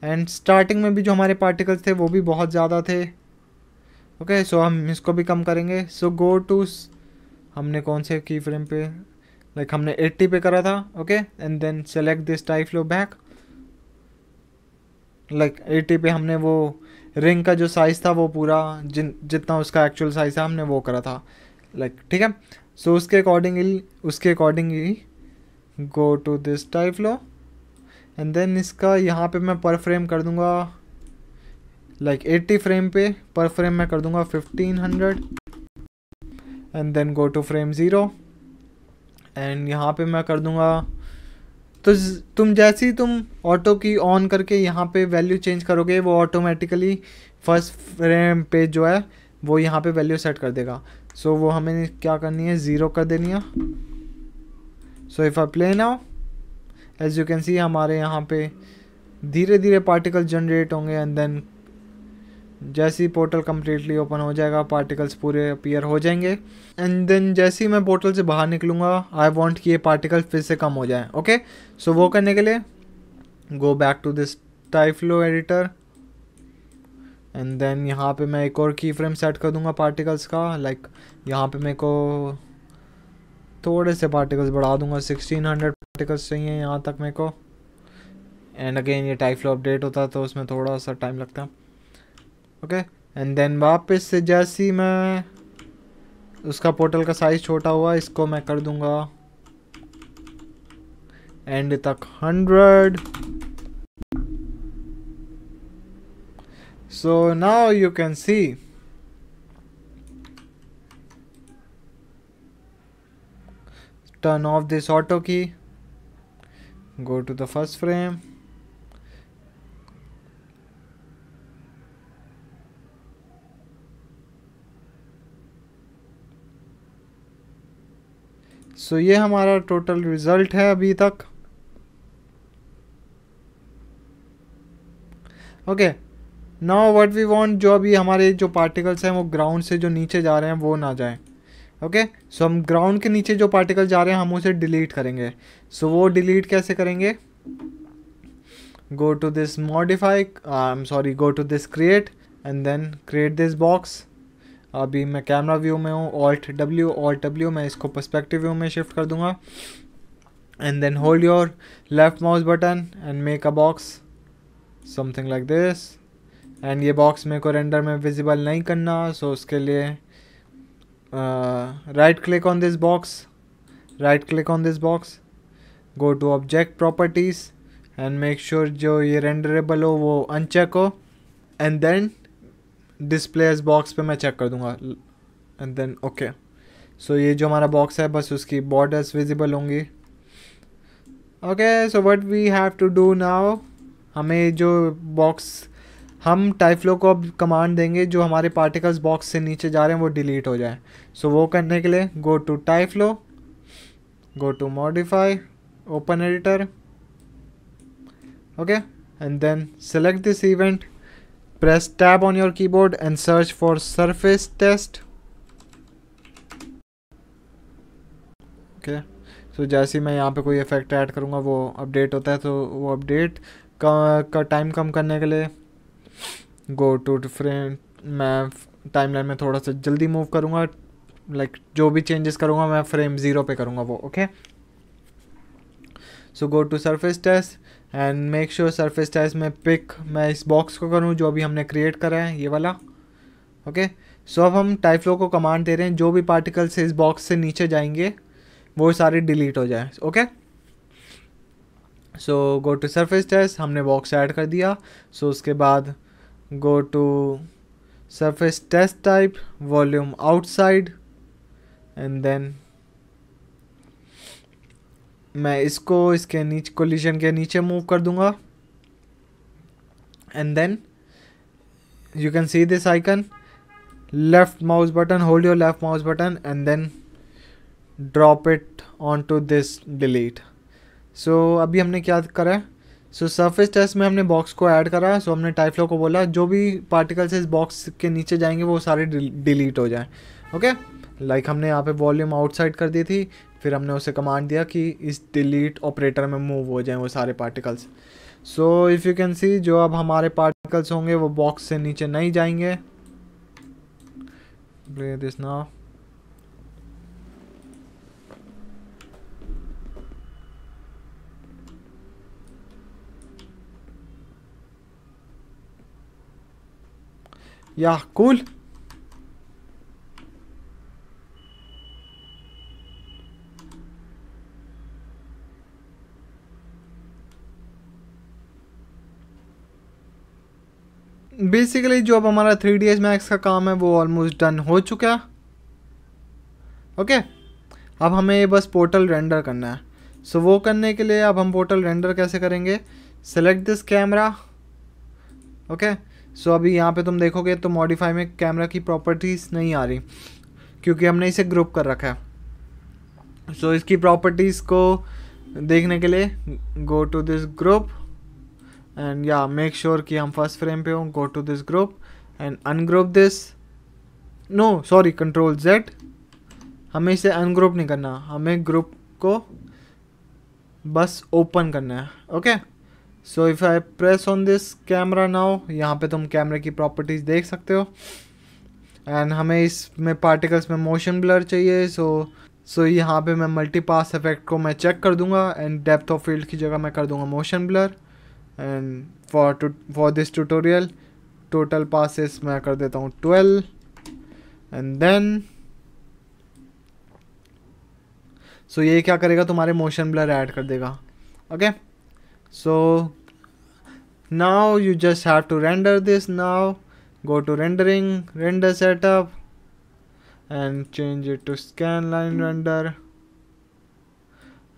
And starting में भी जो हमारे पार्टिकल्स थे वो भी बहुत ज़्यादा थे। ओके, सो हम इसको भी कम करेंगे। सो गो टू, हमने कौन से की फ्रेम पे, लाइक हमने 80 पे करा था। Okay, and then select this tyFlow back, like 80 पे हमने वो रिंग का जो साइज़ था वो पूरा जितना उसका एक्चुअल साइज़ था हमने वो करा था, लाइक ठीक है। सो उसके accordingly go to this tyFlow and then इसका यहाँ पे मैं पर फ्रेम कर दूंगा, लाइक 80 फ्रेम पे पर फ्रेम मैं कर दूंगा 1500 and then go to frame 0 and यहाँ पे मैं कर दूँगा। तो तुम जैसे ही तुम ऑटो की ऑन करके यहाँ पे वैल्यू चेंज करोगे वो ऑटोमेटिकली फर्स्ट फ्रेम पे जो है वो यहाँ पे वैल्यू सेट कर देगा। सो वो हमें क्या करनी है, 0 कर देनी है। So if I play now, as you can see हमारे यहाँ पे धीरे धीरे पार्टिकल्स जनरेट होंगे एंड देन जैसे ही पोर्टल कम्प्लीटली ओपन हो जाएगा पार्टिकल्स पूरे अपीयर हो जाएंगे। एंड देन जैसे ही मैं पोर्टल से बाहर निकलूँगा आई वांट कि ये पार्टिकल्स फिर से कम हो जाए। ओके, सो वो करने के लिए go back to this tyFlow editor and then यहाँ पे मैं एक और की फ्रेम सेट कर दूँगा पार्टिकल्स का। लाइक यहाँ पे मेरे को थोड़े से पार्टिकल्स बढ़ा दूँगा, 1600 पार्टिकल्स चाहिए यहाँ तक मेरे को। एंड अगेन ये टाइफ्लो अपडेट होता है तो उसमें थोड़ा सा टाइम लगता है। ओके, एंड देन वापस से जैसे ही मैं उसका पोर्टल का साइज़ छोटा हुआ इसको मैं कर दूँगा एंड तक 100। So now you can see turn off this auto key, go to the first frame, so ये हमारा टोटल रिजल्ट है अभी तक। Okay, now what we want, जो अभी हमारे जो पार्टिकल्स हैं वो ग्राउंड से जो नीचे जा रहे हैं वो ना जाएं। ओके, सो हम ग्राउंड के नीचे जो पार्टिकल जा रहे हैं हम उसे डिलीट करेंगे। सो वो डिलीट कैसे करेंगे, go to this modify, go to this create and then create this box. अभी मैं कैमरा व्यू में हूँ, ऑल्ट डब्ल्यू, मैं इसको पर्सपेक्टिव व्यू में शिफ्ट कर दूंगा and then hold your left mouse button and make a box something like this. And ये बॉक्स मेरे को रेंडर में विजिबल नहीं करना, सो उसके लिए right click on this box, go to object properties and make sure जो ये रेंडरेबल हो वो अनचेक हो and then display as box पे मैं चेक कर दूंगा एंड देन ओके। सो ये जो हमारा बॉक्स है बस उसकी बॉर्डर्स विजिबल होंगी। Okay, so what we have to do now, हमें जो बॉक्स, हम टाइफ्लो को अब कमांड देंगे जो हमारे पार्टिकल्स बॉक्स से नीचे जा रहे हैं वो डिलीट हो जाए। सो वो करने के लिए go to tyFlow, go to modify, open editor, okay, and then select this event, press tab on your keyboard and search for surface test. Okay, so जैसे ही मैं यहाँ पे कोई इफेक्ट ऐड करूँगा वो अपडेट होता है, तो वो अपडेट का टाइम कम करने के लिए गो टू फ्रेम, मैं टाइमलाइन में थोड़ा सा जल्दी मूव करूँगा, लाइक जो भी चेंजेस करूँगा मैं फ्रेम 0 पे करूँगा वो। Okay, so go to surface test and make sure surface test में पिक मैं इस बॉक्स को करूँ जो अभी हमने क्रिएट करा है, ये वाला। ओके, सो अब हम टाइफ्लो को कमांड दे रहे हैं जो भी पार्टिकल्स इस बॉक्स से नीचे जाएंगे वो सारे डिलीट हो जाए। Okay, so go to surface test, हमने बॉक्स ऐड कर दिया। सो उसके बाद go to surface test type, volume outside and then मैं इसको इसके नीचे कोलिजन के नीचे मूव कर दूंगा and then you can see this icon, left mouse button, hold your left mouse button and then drop it on to this delete. So अभी हमने क्या करा है, सो सरफेस टेस्ट में हमने बॉक्स को ऐड करा। सो हमने टाइफ्लो को बोला जो भी पार्टिकल्स इस बॉक्स के नीचे जाएंगे वो सारे डिलीट हो जाए। ओके, लाइक हमने यहाँ पे वॉल्यूम आउटसाइड कर दी थी, फिर हमने उसे कमांड दिया कि इस डिलीट ऑपरेटर में मूव हो जाएं वो सारे particles. So if you can see जो अब हमारे पार्टिकल्स होंगे वो बॉक्स से नीचे नहीं जाएंगे। प्ले दिस नाउ, या कूल। बेसिकली जो अब हमारा 3ds Max का काम है वो ऑलमोस्ट डन हो चुका। ओके, अब हमें ये बस पोर्टल रेंडर करना है। सो वो करने के लिए अब हम पोर्टल रेंडर कैसे करेंगे, सेलेक्ट दिस कैमरा। ओके, सो अभी यहाँ पे तुम देखोगे तो मॉडिफाई में कैमरा की प्रॉपर्टीज़ नहीं आ रही क्योंकि हमने इसे ग्रुप कर रखा है। सो इसकी प्रॉपर्टीज़ को देखने के लिए go to this group and या मेक श्योर कि हम फर्स्ट फ्रेम पे हों। Go to this group and ungroup this, no sorry control Z। हमें इसे अनग्रुप नहीं करना, हमें ग्रुप को बस ओपन करना है। Okay, so if I press on this camera now, यहाँ पे तुम कैमरे की प्रॉपर्टीज़ देख सकते हो एंड हमें इसमें पार्टिकल्स में मोशन ब्लर चाहिए। सो यहाँ पे मैं मल्टी पास इफेक्ट को मैं चेक कर दूंगा एंड डेप्थ ऑफ फील्ड की जगह मैं कर दूंगा motion blur. And for this tutorial total passes मैं कर देता हूँ 12 एंड देन सो ये क्या करेगा, तुम्हारे मोशन ब्लर ऐड कर देगा। Okay, so now you just have to render this. Now go to rendering, render setup and change it to scan line render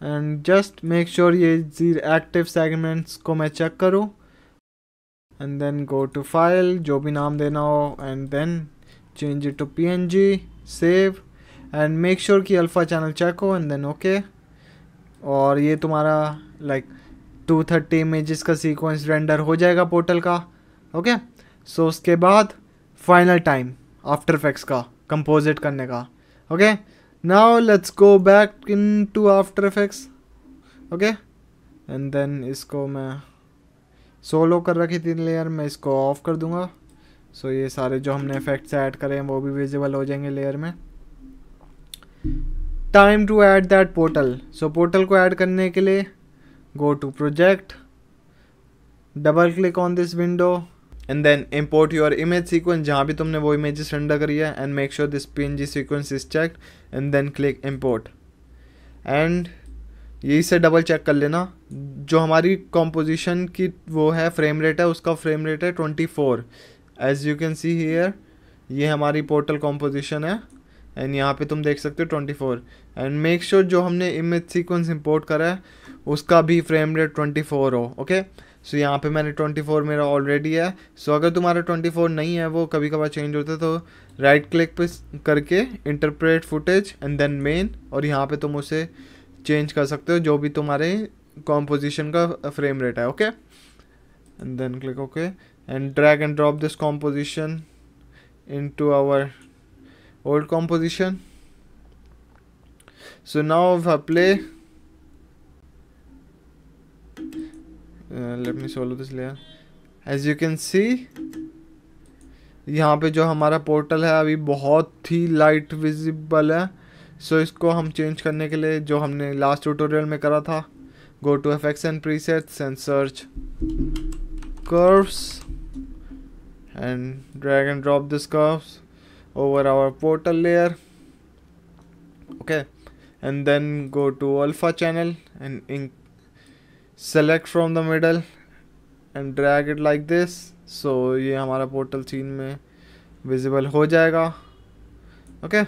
and just make sure ये active segments को मैं check करूँ and then go to file, जो भी नाम देना हो and then change it to png, save and make sure कि अल्फा चैनल चेक हो and then okay। और ये तुम्हारा like 230 इमेजेस का सीक्वेंस रेंडर हो जाएगा पोर्टल का। ओके, सो उसके बाद फाइनल टाइम आफ्टर इफेक्ट्स का कंपोजिट करने का। Okay, now let's go back into after Effects. Okay, and then इसको मैं सोलो कर रखी थी लेयर, मैं इसको ऑफ कर दूंगा। सो ये सारे जो हमने इफेक्ट्स ऐड करे हैं वो भी विजिबल हो जाएंगे लेयर में। Time to add that portal. So portal को ऐड करने के लिए go to project, double click on this window and then import your image sequence जहाँ भी तुमने वो images रेंडर करी है and make sure this PNG sequence is checked and then click import and यही से डबल चेक कर लेना जो हमारी composition की वो है फ्रेम रेट है, उसका फ्रेम रेट है 24 as you can see here। ये हमारी पोर्टल composition है एंड यहाँ पे तुम देख सकते हो 24 एंड मेक श्योर जो हमने इमेज सीक्वेंस इंपोर्ट करा है उसका भी फ्रेम रेट 24 हो। ओके, सो यहाँ पे मैंने 24 मेरा ऑलरेडी है। सो अगर तुम्हारा 24 नहीं है, वो कभी कभार चेंज होता है, तो राइट क्लिक पे करके interpret footage and then main, और यहाँ पे तुम उसे चेंज कर सकते हो जो भी तुम्हारे कॉम्पोजिशन का फ्रेम रेट है। Okay, and then click okay and drag and drop this composition into our old composition। So now if I play let me solo this layer, as you can see यहाँ पे जो हमारा portal है अभी बहुत ही light visible है। सो इसको हम चेंज करने के लिए जो हमने लास्ट ट्यूटोरियल में करा था, go to effects and presets and search curves and drag and drop this curves over our portal layer। okay, and then go to alpha channel and select from the middle and drag it like this। so ये हमारा portal scene में visible हो जाएगा। okay,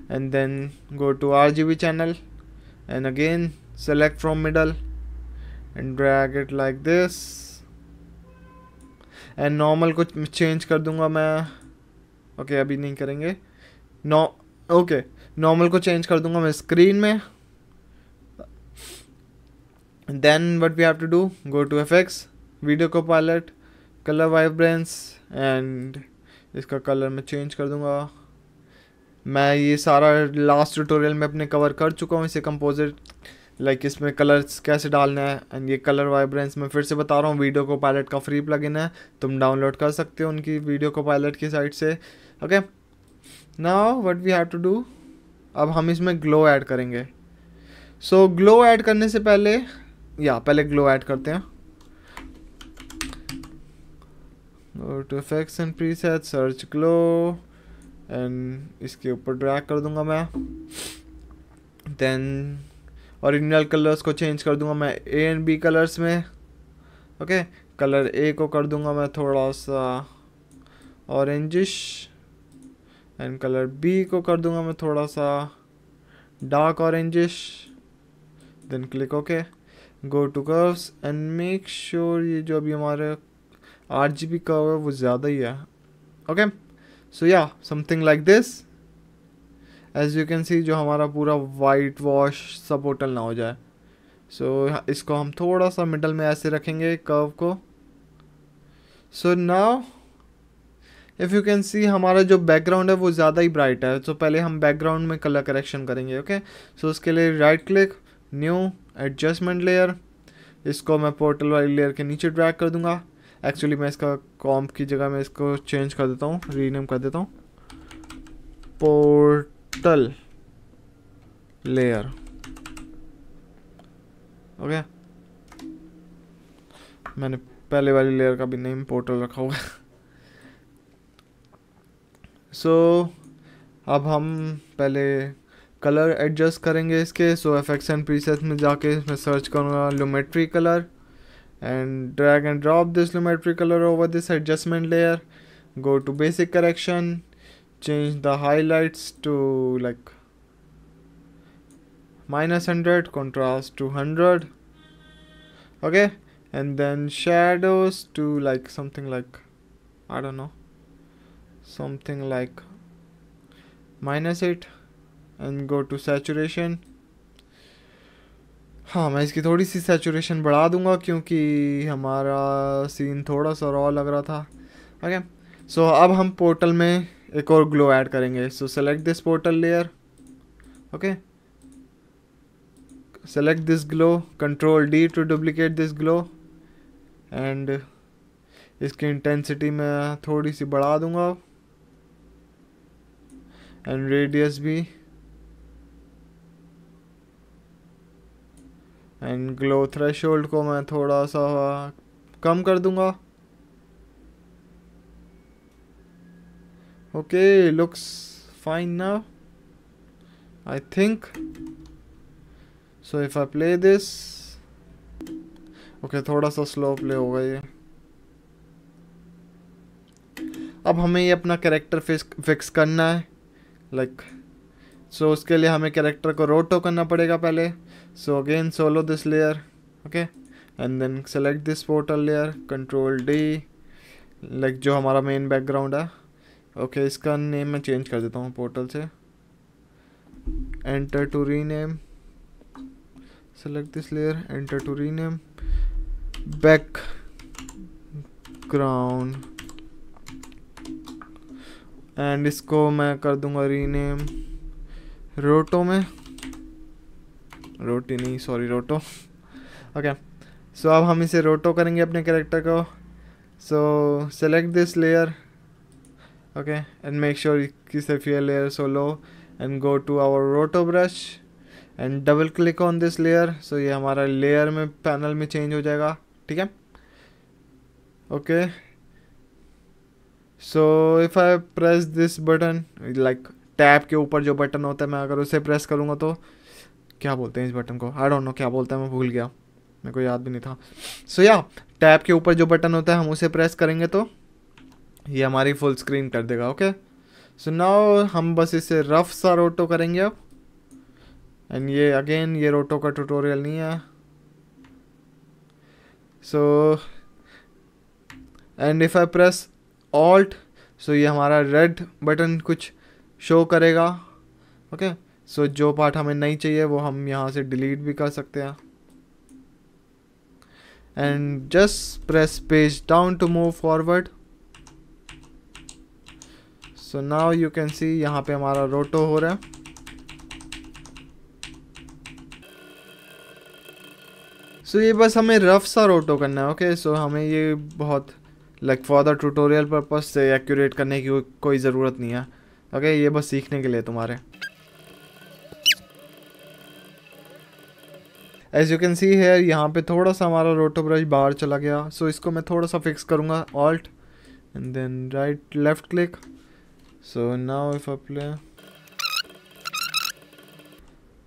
and then go to RGB channel and again select from middle and drag it like this and normal को change कर दूंगा मैं। Okay, अभी नहीं करेंगे। ओके, नॉर्मल को चेंज कर दूंगा मैं स्क्रीन में। Then what we have to do, go to effects, Video Copilot, colour vibrance and इसका कलर मैं चेंज कर दूंगा। मैं ये सारा लास्ट ट्यूटोरियल में अपने कवर कर चुका हूँ इसे कंपोजिट लाइक इसमें कलर्स कैसे डालना है एंड ये कलर वाइब्रेंस मैं फिर से बता रहा हूँ। वीडियो को पायलट का फ्री प्लगइन है, तुम डाउनलोड कर सकते हो उनकी वीडियो को पायलट की साइट से। Okay, now what we have to do, अब हम इसमें ग्लो ऐड करेंगे। सो ग्लो ऐड करने से पहले पहले ग्लो ऐड करते हैं। Go to effects and preset, search glow and इसके ऊपर ड्रैग कर दूंगा मैं। देन ओरिजिनल कलर्स को चेंज कर दूंगा मैं ए एंड बी कलर्स में। ओके, कलर ए को कर दूंगा मैं थोड़ा सा ऑरेंजिश एंड कलर बी को कर दूंगा मैं थोड़ा सा dark orangish, then click okay, go to curves and make sure ये जो अभी हमारे RGB कर्व है वो ज़्यादा ही है। Okay, so yeah something like this. As you can see जो हमारा पूरा वाइट वॉश सब पोर्टल ना हो जाए। सो इसको हम थोड़ा सा मिडल में ऐसे रखेंगे कर्व को। So now if you can see हमारा जो बैकग्राउंड है वो ज़्यादा ही ब्राइट है। तो पहले हम बैकग्राउंड में कलर करेक्शन करेंगे। ओके, सो उसके लिए right click, new, adjustment layer, इसको मैं पोर्टल वाली लेयर के नीचे ड्रैग कर दूंगा। एक्चुअली मैं इसका कॉम्प की जगह मैं इसको चेंज कर देता हूँ, रीनेम कर देता हूँ, पोर्टल लेयर। ओके, मैंने पहले वाली लेयर का भी नेम पोर्टल रखा हुआ है। सो अब हम पहले कलर एडजस्ट करेंगे इसके। सो एफेक्ट्स एंड प्रीसेट्स में जाके मैं सर्च करूँगा Lumetri colour and drag and drop this lumetri color over this adjustment layer. Go to basic correction, change the highlights to like -100, contrast to 100. Okay, and then shadows to like something like, I don't know, something like -8 and go to saturation. हाँ, मैं इसकी थोड़ी सी saturation बढ़ा दूंगा क्योंकि हमारा scene थोड़ा सा रॉ लग रहा था। ओके, सो अब हम पोर्टल में एक और ग्लो ऐड करेंगे। So select this portal layer. Okay, select this glow, control D to duplicate this glow and इसकी इंटेंसिटी मैं थोड़ी सी बढ़ा दूंगा एंड रेडियस भी, एंड ग्लो थ्रेशोल्ड को मैं थोड़ा सा कम कर दूंगा। Okay, looks fine now I think. So if I play this, okay थोड़ा सा स्लो प्ले होगा ये। अब हमें ये अपना कैरेक्टर फिक्स करना है लाइक सो उसके लिए हमें कैरेक्टर को रोटो करना पड़ेगा पहले। So again solo this layer, okay, and then select this portal layer, control D, like जो हमारा मेन बैकग्राउंड है। ओके, इसका नेम मैं चेंज कर देता हूँ पोर्टल से, enter to rename, select this layer, enter to rename, background, and इसको मैं कर दूंगा रीनेम रोटो में, रोटी नहीं सॉरी रोटो। ओके, सो अब हम इसे रोटो करेंगे अपने कैरेक्टर को। So select this layer, okay, and make sure कि sapphire layer so low and go to our roto brush and double click on this layer. So ये हमारा लेयर में पैनल में चेंज हो जाएगा। ठीक है, okay, so if I press this button, like tab के ऊपर जो बटन होता है मैं अगर उसे प्रेस करूँगा तो क्या बोलते हैं इस बटन को, आई डोंट नो क्या बोलते हैं, मैं भूल गया, मेरे को याद भी नहीं था। सो या टैब के ऊपर जो बटन होता है हम उसे प्रेस करेंगे तो ये हमारी फुल स्क्रीन कर देगा। ओके, सो नाउ हम बस इसे रफ सा रोटो करेंगे अब, एंड ये अगेन ये रोटो का ट्यूटोरियल नहीं है। So and if I press alt, so ये हमारा रेड बटन कुछ शो करेगा। ओके, सो जो पार्ट हमें नहीं चाहिए वो हम यहाँ से डिलीट भी कर सकते हैं and just press page down to move forward. So now you can see यहाँ पे हमारा रोटो हो रहा है। सो ये बस हमें रफ सा रोटो करना है। ओके, सो हमें ये बहुत like for the tutorial purpose से एक्यूरेट करने की कोई ज़रूरत नहीं है। ओके, ये बस सीखने के लिए तुम्हारे। As you can see here यहाँ पे थोड़ा सा हमारा रोटो ब्रश बाहर चला गया। सो इसको मैं थोड़ा सा फिक्स करूँगा, alt and then right left click. So now if I play,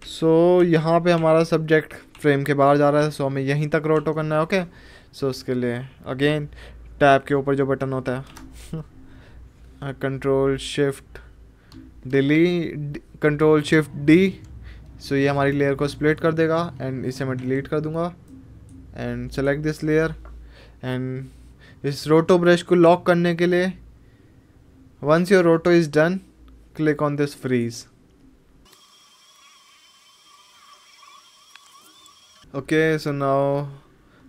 so यहाँ पे हमारा सब्जेक्ट फ्रेम के बाहर जा रहा है। सो हमें यहीं तक रोटो करना है। ओके, सो उसके लिए अगेन टैब के ऊपर जो बटन होता है control shift delete, control shift D, so ये हमारी लेयर को स्प्लिट कर देगा एंड इसे मैं डिलीट कर दूंगा and select this layer and इस रोटो ब्रश को लॉक करने के लिए once your roto is done click on this freeze. Okay, so now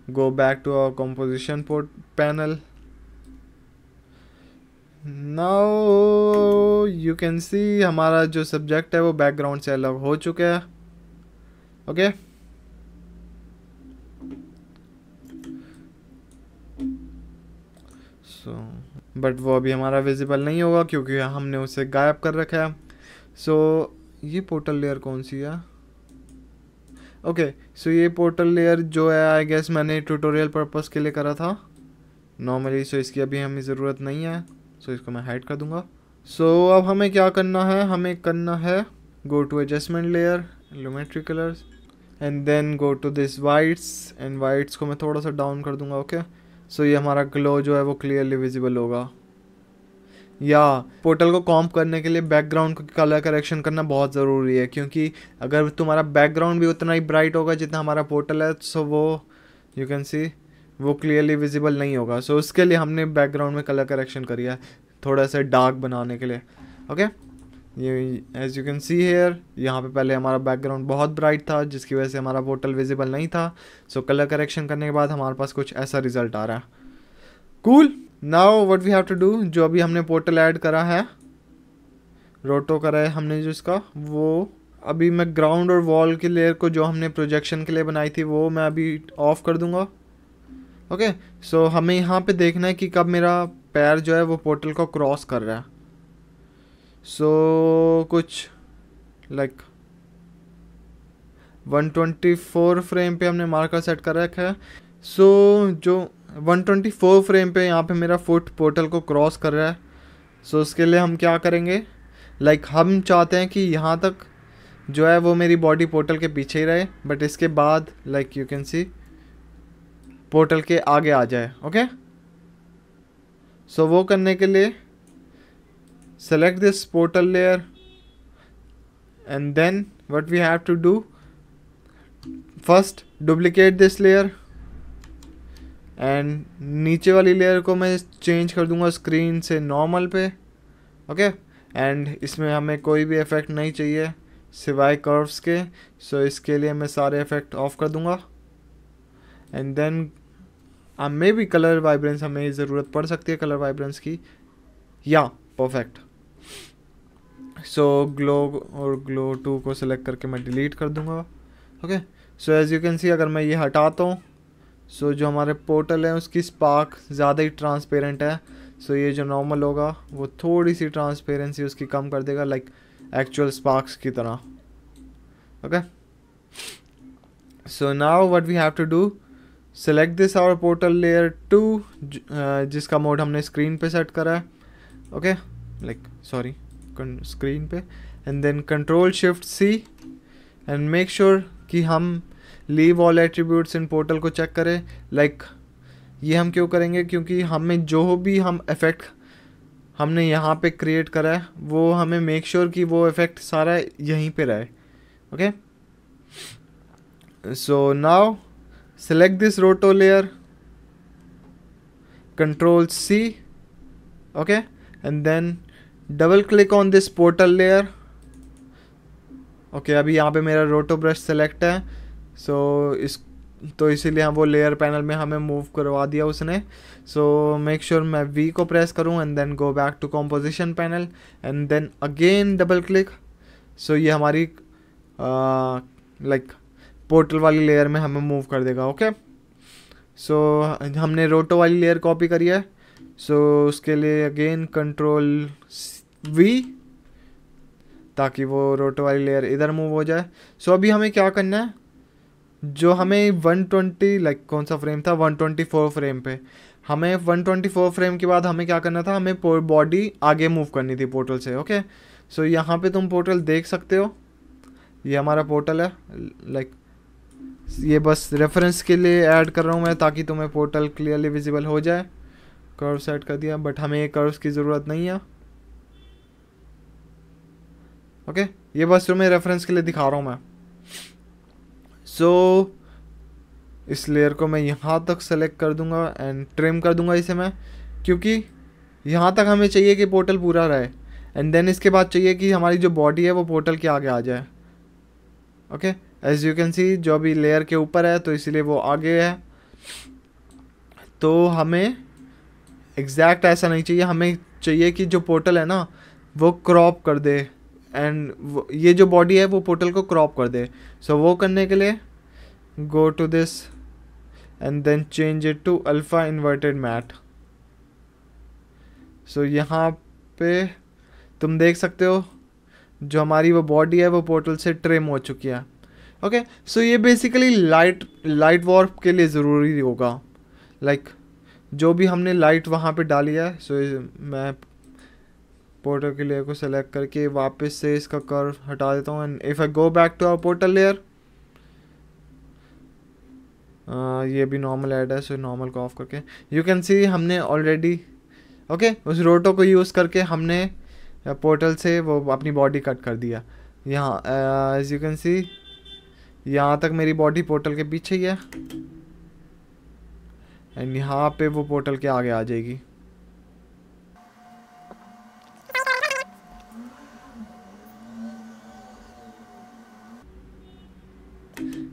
go back to our composition panel. Now you can see हमारा जो subject है वो background से अलग हो चुका है. ओके सो बट वो अभी हमारा विजिबल नहीं होगा क्योंकि हमने उसे गायब कर रखा है. सो ये पोर्टल लेयर कौन सी है? ओके सो ये पोर्टल लेयर जो है आई गेस मैंने ट्यूटोरियल पर्पस के लिए करा था नॉर्मली. सो इसकी अभी हमें ज़रूरत नहीं है. सो इसको मैं हाइड कर दूंगा. सो अब हमें क्या करना है? हमें करना है go to adjustment layer, Lumetri colours and then go to this whites and whites को मैं थोड़ा सा डाउन कर दूंगा. ओके सो ये हमारा ग्लो जो है वो क्लियरली विजिबल होगा. या पोर्टल को कॉम्प करने के लिए बैकग्राउंड को कलर करेक्शन करना बहुत ज़रूरी है क्योंकि अगर तुम्हारा बैकग्राउंड भी उतना ही ब्राइट होगा जितना हमारा पोर्टल है सो वो यू कैन सी वो क्लियरली विजिबल नहीं होगा. सो उसके लिए हमने बैकग्राउंड में कलर करेक्शन करी है थोड़ा सा डार्क बनाने के लिए. ओके ये as you can see here यहाँ पे पहले हमारा बैकग्राउंड बहुत ब्राइट था जिसकी वजह से हमारा पोर्टल विजिबल नहीं था. सो कलर करेक्शन करने के बाद हमारे पास कुछ ऐसा रिजल्ट आ रहा है. Cool. Now what we have to do, जो अभी हमने पोर्टल ऐड करा है, रोटो करा है हमने जो इसका, वो अभी मैं ग्राउंड और वॉल की लेयर को जो हमने प्रोजेक्शन के लिए बनाई थी वो मैं अभी ऑफ कर दूंगा. ओके सो हमें यहाँ पे देखना है कि कब मेरा पैर जो है वो पोर्टल को क्रॉस कर रहा है. सो कुछ लाइक 124 फ्रेम पे हमने मार्कर सेट कर रखा है. सो जो 124 फ्रेम पे यहाँ पे मेरा फुट पोर्टल को क्रॉस कर रहा है. सो उसके लिए हम क्या करेंगे, लाइक हम चाहते हैं कि यहाँ तक जो है वो मेरी बॉडी पोर्टल के पीछे ही रहे बट इसके बाद like you can see portal के आगे आ जाए. ओके सो वो करने के लिए select this portal layer and then what we have to do, first duplicate this layer and नीचे वाली लेयर को मैं चेंज कर दूंगा स्क्रीन से नॉर्मल पे. ओके एंड इसमें हमें कोई भी इफेक्ट नहीं चाहिए सिवाय कर्व्स के. सो इसके लिए मैं सारे इफेक्ट ऑफ कर दूंगा एंड देन मे भी कलर वाइब्रेंस हमें ज़रूरत पड़ सकती है कलर वाइब्रेंस की. Yeah perfect. सो ग्लो और ग्लो 2 को सिलेक्ट करके मैं डिलीट कर दूंगा. Okay so as you can see अगर मैं ये हटाता हूँ सो जो हमारे पोर्टल है उसकी स्पार्क ज़्यादा ही ट्रांसपेरेंट है. सो ये जो नॉर्मल होगा वो थोड़ी सी ट्रांसपेरेंसी उसकी कम कर देगा लाइक एक्चुअल स्पार्क्स की तरह. Okay so now what we have to do, select this our portal layer 2 जिसका मोड हमने स्क्रीन पे सेट करा है. ओके लाइक सॉरी स्क्रीन पे and then control shift C and make sure कि हम leave all attributes in portal को check करें. लाइक ये हम क्यों करेंगे क्योंकि हमें जो भी हम इफ़ेक्ट हमने यहाँ पे क्रिएट करा है वो हमें मेक श्योर कि वो इफ़ेक्ट सारा यहीं पे रहे. Okay so now select this roto layer, control C. Okay and then double click on this portal layer. Okay अभी यहाँ पे मेरा रोटो ब्रश सेलेक्ट है. तो इसीलिए हम वो लेयर पैनल में हमें मूव करवा दिया उसने. सो मेक श्योर मैं V को प्रेस करूँ and then go back to composition panel and then again double click. So ये हमारी लाइक पोर्टल वाली लेयर में हमें मूव कर देगा. ओके सो हमने रोटो वाली लेयर कॉपी करी है. सो उसके लिए अगेन कंट्रोल V ताकि वो रोटो वाली लेयर इधर मूव हो जाए. सो अभी हमें क्या करना है, जो हमें 120 लाइक कौन सा फ्रेम था 124 फ्रेम पे, हमें 124 फ्रेम के बाद हमें क्या करना था, हमें बॉडी आगे मूव करनी थी पोर्टल से. ओके सो यहाँ पे तुम पोर्टल देख सकते हो, ये हमारा पोर्टल है. लाइक ये बस रेफरेंस के लिए ऐड कर रहा हूँ मैं ताकि तुम्हें पोर्टल क्लियरली विजिबल हो जाए. कर्व सेट कर दिया बट हमें कर्व्स की ज़रूरत नहीं है. ओके ये बस तुम्हें रेफरेंस के लिए दिखा रहा हूँ मैं। सो इस लेयर को मैं यहाँ तक सेलेक्ट कर दूंगा एंड ट्रिम कर दूंगा इसे मैं, क्योंकि यहाँ तक हमें चाहिए कि पोर्टल पूरा रहे। एंड देन इसके बाद चाहिए कि हमारी जो बॉडी है वो पोर्टल के आगे आ जाए। Okay as you can see जो अभी लेयर के ऊपर है तो इसलिए वो आगे है। तो हमें एग्जैक्ट ऐसा नहीं चाहिए, हमें चाहिए कि जो पोर्टल है ना वो क्रॉप कर दे एंड ये जो बॉडी है वो पोर्टल को क्रॉप कर दे। सो वो करने के लिए go to this and then change it to alpha inverted matte. So यहाँ पे तुम देख सकते हो जो हमारी वो बॉडी है वो पोर्टल से ट्रिम हो चुकी है। ओके सो ये बेसिकली लाइट वॉर्प के लिए ज़रूरी होगा। लाइक जो भी हमने लाइट वहाँ पे डाली है। सो मैं पोर्टल के लेयर को सेलेक्ट करके वापस से इसका कर्व हटा देता हूँ and if I go back to our portal layer, ये भी नॉर्मल ऐड है। सो नॉर्मल को ऑफ करके यू कैन सी हमने ऑलरेडी ओके उस रोटो को यूज़ करके हमने पोर्टल से वो अपनी बॉडी कट कर दिया। यहाँ एज यू कैन सी यहाँ तक मेरी बॉडी पोर्टल के पीछे ही है एंड यहाँ पे वो पोर्टल के आगे आ जाएगी।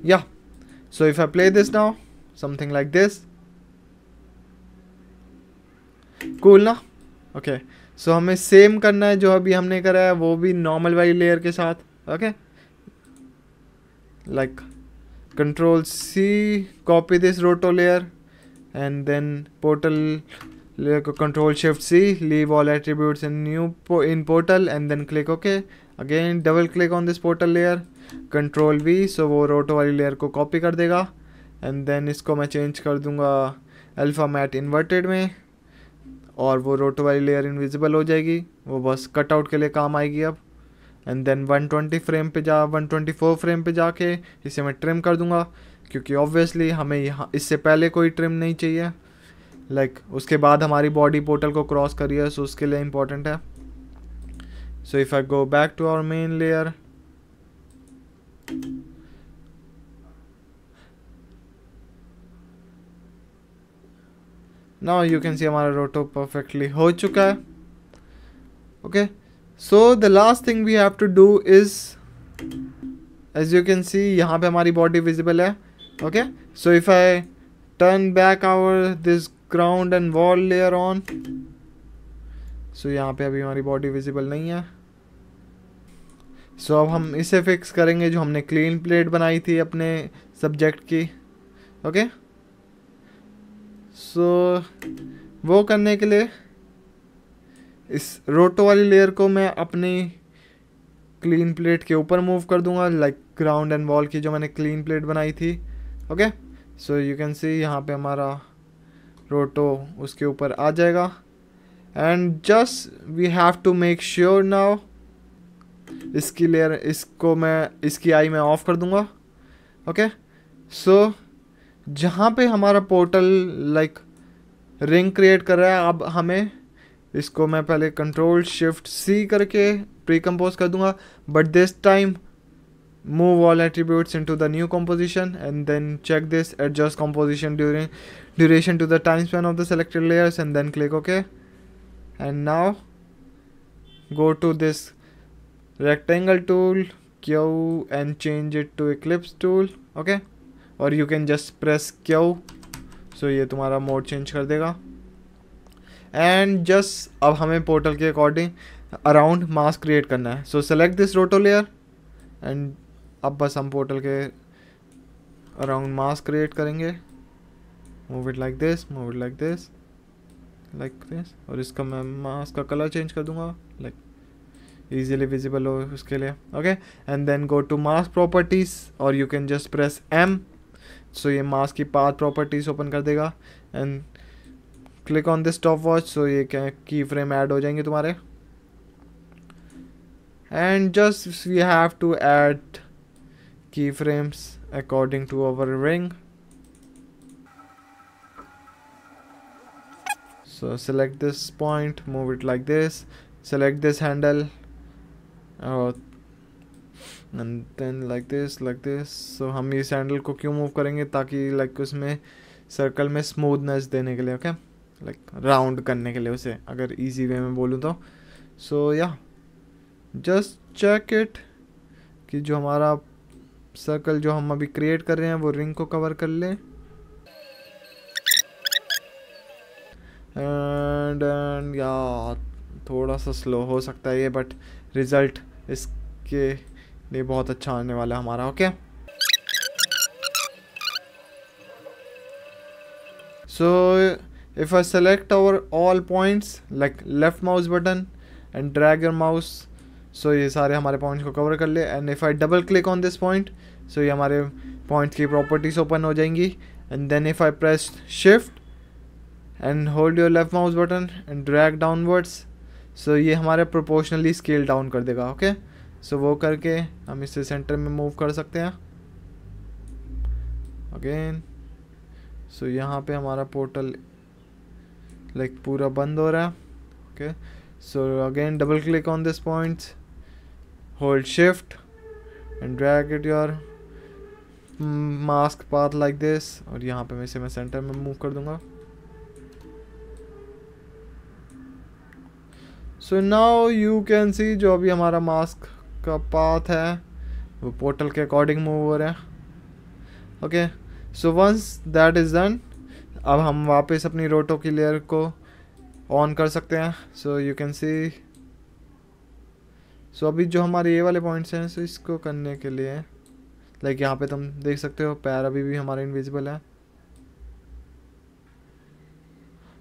Yeah, so if I play this now, something like this, cool ना? Okay, so हमें सेम करना है जो अभी हमने करा है वो भी नॉर्मल वाली लेयर के साथ। Okay like control C copy this roto layer and then portal layer को control shift C leave all attributes in new in portal and then click okay. Again double click on this portal layer, control V, so वो roto वाली layer को copy कर देगा and then इसको मैं change कर दूंगा अल्फा मैट इन्वर्टेड में और वो रोटो वाली लेयर इनविजिबल हो जाएगी, वो बस कटआउट के लिए काम आएगी अब। एंड देन 120 फ्रेम पे 124 फ्रेम पे जाके इसे मैं ट्रिम कर दूंगा क्योंकि ऑब्वियसली हमें यहाँ इससे पहले कोई ट्रिम नहीं चाहिए। लाइक उसके बाद हमारी बॉडी पोर्टल को क्रॉस करी है, सो उसके लिए इम्पोर्टेंट है। So if I go back to our main layer, now you can see हमारा रोटो परफेक्टली हो चुका है। Okay so the last thing we have to do is as you can see यहाँ पे हमारी बॉडी विजिबल है। Okay so if I turn back our this ground and wall layer on, so यहाँ पे अभी हमारी बॉडी विजिबल नहीं है। सो अब हम इसे फिक्स करेंगे जो हमने क्लीन प्लेट बनाई थी अपने सब्जेक्ट की। ओके सो वो करने के लिए इस रोटो वाली लेयर को मैं अपनी क्लीन प्लेट के ऊपर मूव कर दूंगा, लाइक ग्राउंड एंड वॉल की जो मैंने क्लीन प्लेट बनाई थी। Okay so you can see यहाँ पे हमारा रोटो उसके ऊपर आ जाएगा and just we have to make sure now इसकी लेयर इसको मैं इसकी आई मैं ऑफ कर दूंगा। ओके सो जहाँ पे हमारा पोर्टल लाइक रिंग क्रिएट कर रहा है, अब हमें इसको मैं पहले कंट्रोल शिफ्ट सी करके प्री कंपोज कर दूंगा, but this time move all attributes into the new composition and then check this adjust composition duration to the time span of the selected layers and then click okay. And now go to this rectangle tool Q and change it to eclipse tool। okay or you can just press Q, so ये तुम्हारा mode change कर देगा। And just अब हमें portal के according around mask create करना है। So select this roto layer and अब बस हम पोर्टल के अराउंड मास्क क्रिएट करेंगे। Move it like this, move it like this, like this, और इसका मैं मास्क का कलर चेंज कर दूंगा लाइक easily visible हो उसके लिए। Okay and then go to mask properties और you can just press M, so ये मास्क की पाथ प्रॉपर्टीज ओपन कर देगा and click on this stop watch, so ये क्या की फ्रेम ऐड हो जाएंगे तुम्हारे। And just we have to add key frames according to our ring. So select this point, move it like this, select this handle, and then like this. So हम इस handle को क्यों move करेंगे, ताकि like उसमें circle में smoothness देने के लिए, ओके, लाइक राउंड करने के लिए उसे, अगर इजी वे में बोलूँ तो। सो या जस्ट चेक इट कि जो हमारा सर्कल जो हम अभी क्रिएट कर रहे हैं वो रिंग को कवर कर ले। एंड या थोड़ा सा स्लो हो सकता है ये, बट रिज़ल्ट इसके लिए बहुत अच्छा आने वाला है हमारा, okay. So if I select our all points like left mouse button and drag your mouse, so ये सारे हमारे पॉइंट्स को कवर कर ले। And if I double click on this point, so ये हमारे पॉइंट्स की प्रॉपर्टीज ओपन हो जाएंगी। And then if I press shift and hold your left mouse button and drag downwards, so ये हमारे प्रोपोर्शनली स्केल डाउन कर देगा, okay. सो वो करके हम इसे सेंटर में मूव कर सकते हैं अगेन। सो यहाँ पे हमारा पोर्टल लाइक पूरा बंद हो रहा है, okay. So again double click on this point, hold shift and drag it your mask path like this, और यहाँ पे मैं सेंटर में मूव कर दूंगा। सो नाउ यू कैन सी जो अभी हमारा मास्क का पाथ है वो पोर्टल के अकॉर्डिंग मूव हो रहा है, okay. So once that is done, अब हम वापस अपनी रोटो की लेयर को ऑन कर सकते हैं। सो यू कैन सी, सो अभी जो हमारे ये वाले पॉइंट्स हैं, सो इसको करने के लिए लाइक यहाँ पे तुम देख सकते हो पैर अभी भी हमारा इनविजिबल है,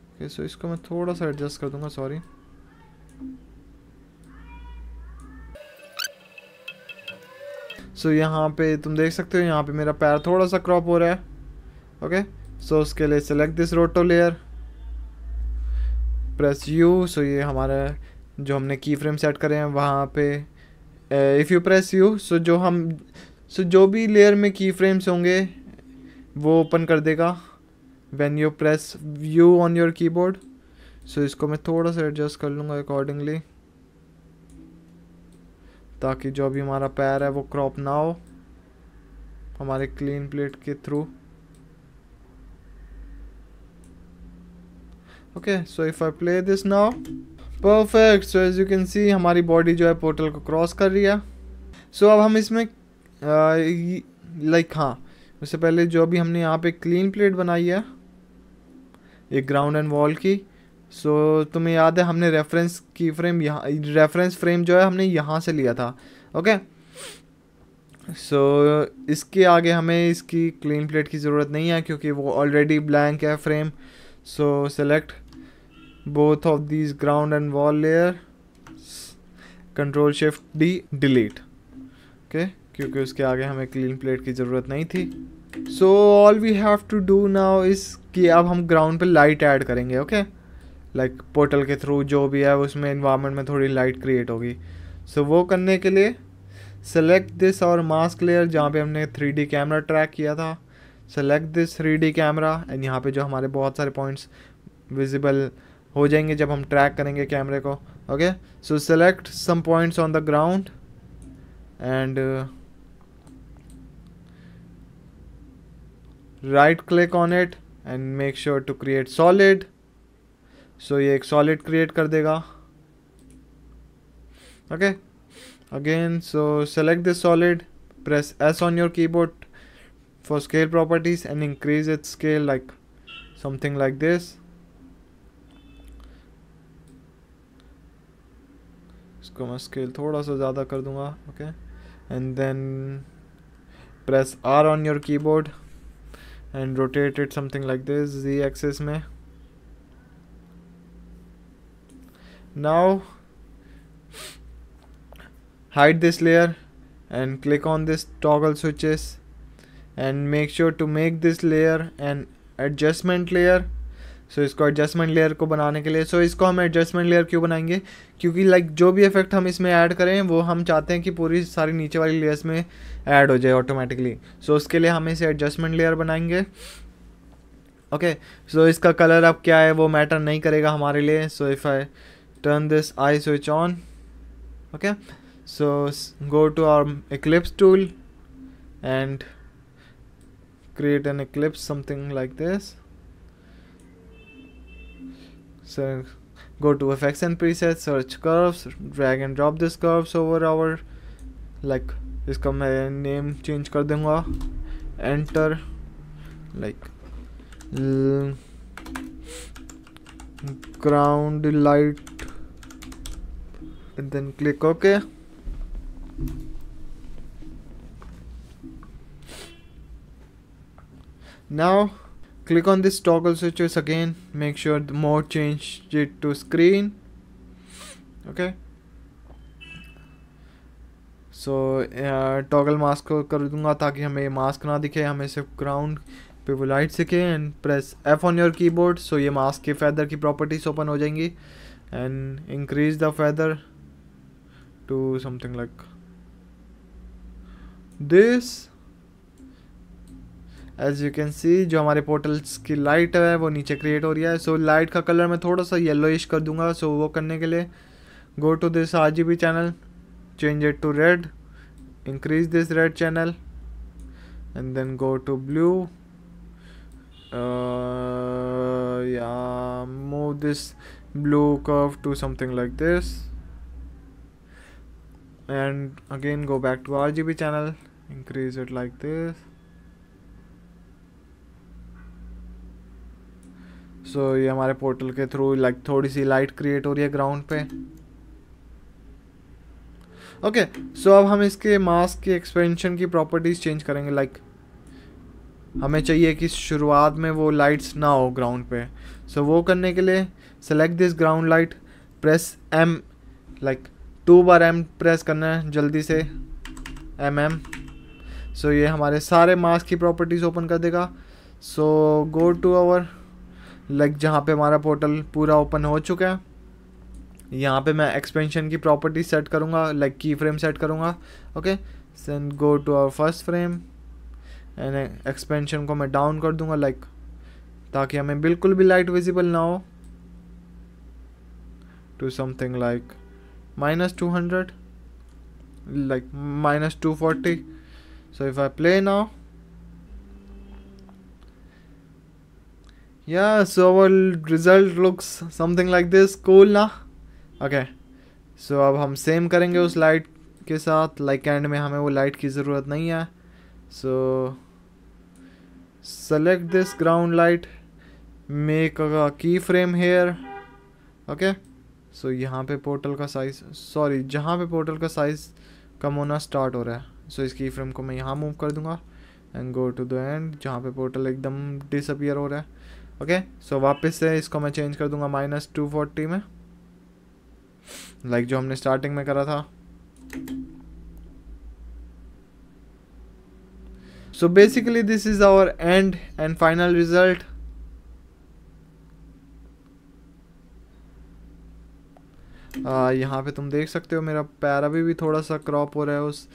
ओके। सो इसको मैं थोड़ा सा एडजस्ट कर दूंगा, सॉरी। सो यहाँ पे तुम देख सकते हो यहाँ पे मेरा पैर थोड़ा सा क्रॉप हो रहा है, ओके। सो उसके लिए select this roto layer, press you. सो ये हमारा जो हमने की फ्रेम सेट करे हैं वहाँ पे इफ़ यू प्रेस यू, सो जो भी लेयर में की फ्रेम्स होंगे वो ओपन कर देगा when you press you on your keyboard. So इसको मैं थोड़ा सा एडजस्ट कर लूँगा अकॉर्डिंगली, ताकि जो भी हमारा पैर है वो क्रॉप ना हो हमारे क्लीन प्लेट के through, okay. So if I play this now, perfect. So as you can see हमारी बॉडी जो है पोर्टल को क्रॉस कर रही है। सो अब हम इसमें लाइक हाँ, उससे पहले जो भी हमने यहाँ पे क्लीन प्लेट बनाई है एक ग्राउंड एंड वॉल की, सो तुम्हें याद है हमने रेफरेंस की फ्रेम यहाँ, रेफरेंस फ्रेम जो है हमने यहाँ से लिया था, ओके। सो इसके आगे हमें इसकी क्लीन प्लेट की ज़रूरत नहीं है क्योंकि वो ऑलरेडी ब्लैंक है frame. So select both of these ground and wall layer, control shift D, delete, okay, क्योंकि उसके आगे हमें क्लीन प्लेट की ज़रूरत नहीं थी। So all we have to do now is कि अब हम ग्राउंड पे लाइट ऐड करेंगे, ओके। लाइक पोर्टल के थ्रू जो भी है उसमें इन्वायरमेंट में थोड़ी लाइट क्रिएट होगी। सो वो करने के लिए सेलेक्ट दिस और मास्क लेयर जहाँ पे हमने 3D कैमरा ट्रैक किया था, select this 3D camera and यहाँ पे जो हमारे बहुत सारे पॉइंट्स विजिबल हो जाएंगे जब हम ट्रैक करेंगे कैमरे को, okay. So select some points on the ground and right click on it and make sure to create solid. So ये एक सॉलिड क्रिएट कर देगा, okay. Again so select this solid, press S on your keyboard for scale properties and increase its scale like something like this. इसको मैं scale थोड़ा सा ज़्यादा कर दूंगा, okay. And then press R on your keyboard and rotate it something like this Z axis में। Now hide this layer and click on this toggle switches and make sure to make this layer an adjustment layer। सो इसको adjustment layer को बनाने के लिए, सो इसको हम adjustment layer क्यों बनाएंगे, क्योंकि लाइक जो भी इफेक्ट हम इसमें ऐड करें वो हम चाहते हैं कि पूरी सारी नीचे वाली लेयर्स में ऐड हो जाए ऑटोमेटिकली। सो उसके लिए हम इसे एडजस्टमेंट लेयर बनाएंगे, ओके। सो इसका कलर अब क्या है वो मैटर नहीं करेगा हमारे लिए। सो if I turn this eye switch on, okay। So go to our Eclipse tool and create an ellipse, something like this. So go to effects and presets, search curves, drag and drop this curves over our, like इसका मैं name change कर दूंगा, enter, like ground light, and then click OK. Now click on this toggle switches again, make sure the mode change it to screen. Okay, so toggle mask को कर दूंगा ताकि हमें mask ना दिखे, हमें सिर्फ ग्राउंड पे वो लाइट दिखे. And press F on your keyboard, so ये मास्क के फेदर की प्रॉपर्टीज ओपन हो जाएंगी. And increase the feather to something like this. As you can see जो हमारे पोर्टल्स की लाइट है वो नीचे क्रिएट हो रही है. सो लाइट का कलर मैं थोड़ा सा येलोइश कर दूंगा. सो वो करने के लिए go to this RGB channel, change it to red, increase this red channel, and then go to blue. Yeah, move this blue curve to something like this, and again go back to RGB channel, increase it like this. So ये हमारे portal के through like थोड़ी सी light create हो रही है ground पे. Okay, सो अब हम इसके मास्क की एक्सपेंशन की प्रॉपर्टीज चेंज करेंगे. लाइक हमें चाहिए कि शुरुआत में वो लाइट्स ना हो ग्राउंड पे. सो वो करने के लिए select this ground light, press M, like 2 bar M press करना है जल्दी से, MM. सो ये हमारे सारे मास्क की प्रॉपर्टीज ओपन कर देगा. सो गो टू आवर, लाइक जहाँ पे हमारा पोर्टल पूरा ओपन हो चुका है, यहाँ पे मैं एक्सपेंशन की प्रॉपर्टी सेट करूँगा, लाइक की फ्रेम सेट करूँगा. Okay, then go to our first frame and expansion को मैं डाउन कर दूँगा, लाइक ताकि हमें बिल्कुल भी लाइट विजिबल ना हो, to something like -200, like -240. So if I play now, yeah, so our result looks something like this. Cool ना. ओके, सो अब हम सेम करेंगे उस लाइट के साथ. लाइक एंड में हमें वो लाइट की ज़रूरत नहीं है. So select this ground light, make a की फ्रेम हेयर. ओके, सो यहाँ पे पोर्टल का साइज, सॉरी जहाँ पे पोर्टल का साइज कम होना स्टार्ट हो रहा है, सो इस की फ्रेम को मैं यहाँ मूव कर दूँगा and go to the end जहाँ पे पोर्टल एकदम डिसअपियर हो रहा है. ओके, सो वापस से इसको मैं चेंज कर दूँगा -240 में, लाइक जो हमने स्टार्टिंग में करा था. So basically this is our and and final result. यहाँ पे तुम देख सकते हो मेरा पैर अभी भी थोड़ा सा क्रॉप हो रहा है उस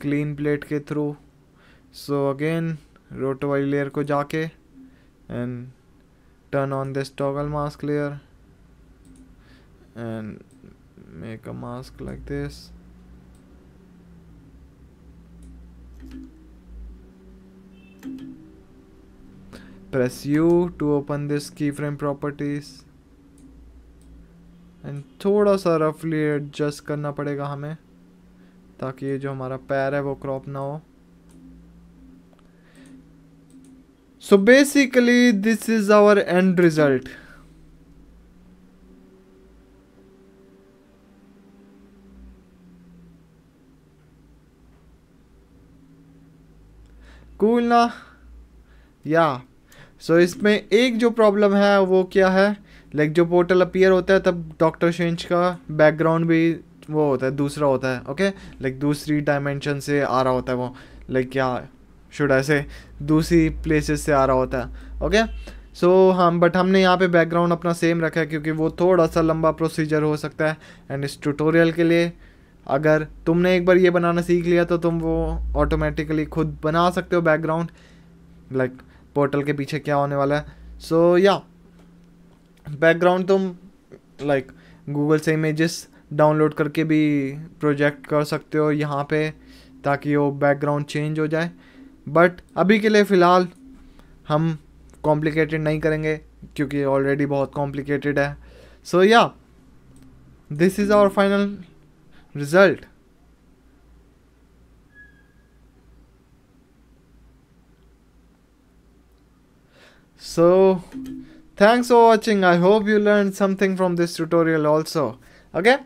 क्लीन प्लेट के थ्रू. सो अगेन रोटो वाली लेयर को जाके and turn on this toggle mask layer and make a mask like this. Press U to open this keyframe properties and थोड़ा सा रफली एडजस्ट करना पड़ेगा हमें ताकि ये जो हमारा पैर है वो क्रॉप ना हो. So basically this is our end result. Cool ना. या सो इसमें एक जो प्रॉब्लम है वो क्या है, लाइक जो पोर्टल अपीयर होता है तब डॉक्टर स्ट्रेंज का बैकग्राउंड भी वो होता है, दूसरा होता है. ओके, लाइक दूसरी डायमेंशन से आ रहा होता है वो, लाइक क्या शुड ऐसे दूसरी प्लेसेस से आ रहा होता है. ओके, सो हम बट हमने यहाँ पे बैकग्राउंड अपना सेम रखा है क्योंकि वो थोड़ा सा लंबा प्रोसीजर हो सकता है. एंड इस ट्यूटोरियल के लिए अगर तुमने एक बार ये बनाना सीख लिया तो तुम वो ऑटोमेटिकली खुद बना सकते हो बैकग्राउंड, लाइक पोर्टल के पीछे क्या होने वाला है. सो या बैकग्राउंड तुम लाइक गूगल से इमेजेस डाउनलोड करके भी प्रोजेक्ट कर सकते हो यहाँ पे, ताकि वो बैकग्राउंड चेंज हो जाए। बट अभी के लिए फ़िलहाल हम कॉम्प्लिकेटेड नहीं करेंगे क्योंकि ऑलरेडी बहुत कॉम्प्लिकेटेड है। So yeah, this is our final result. So thanks for watching. I hope you learned something from this tutorial also. Okay,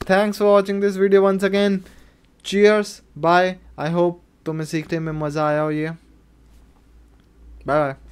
thanks for watching this video once again. Cheers, bye. I hope तुम्हें सीखने में मज़ा आया हो ये। Bye bye.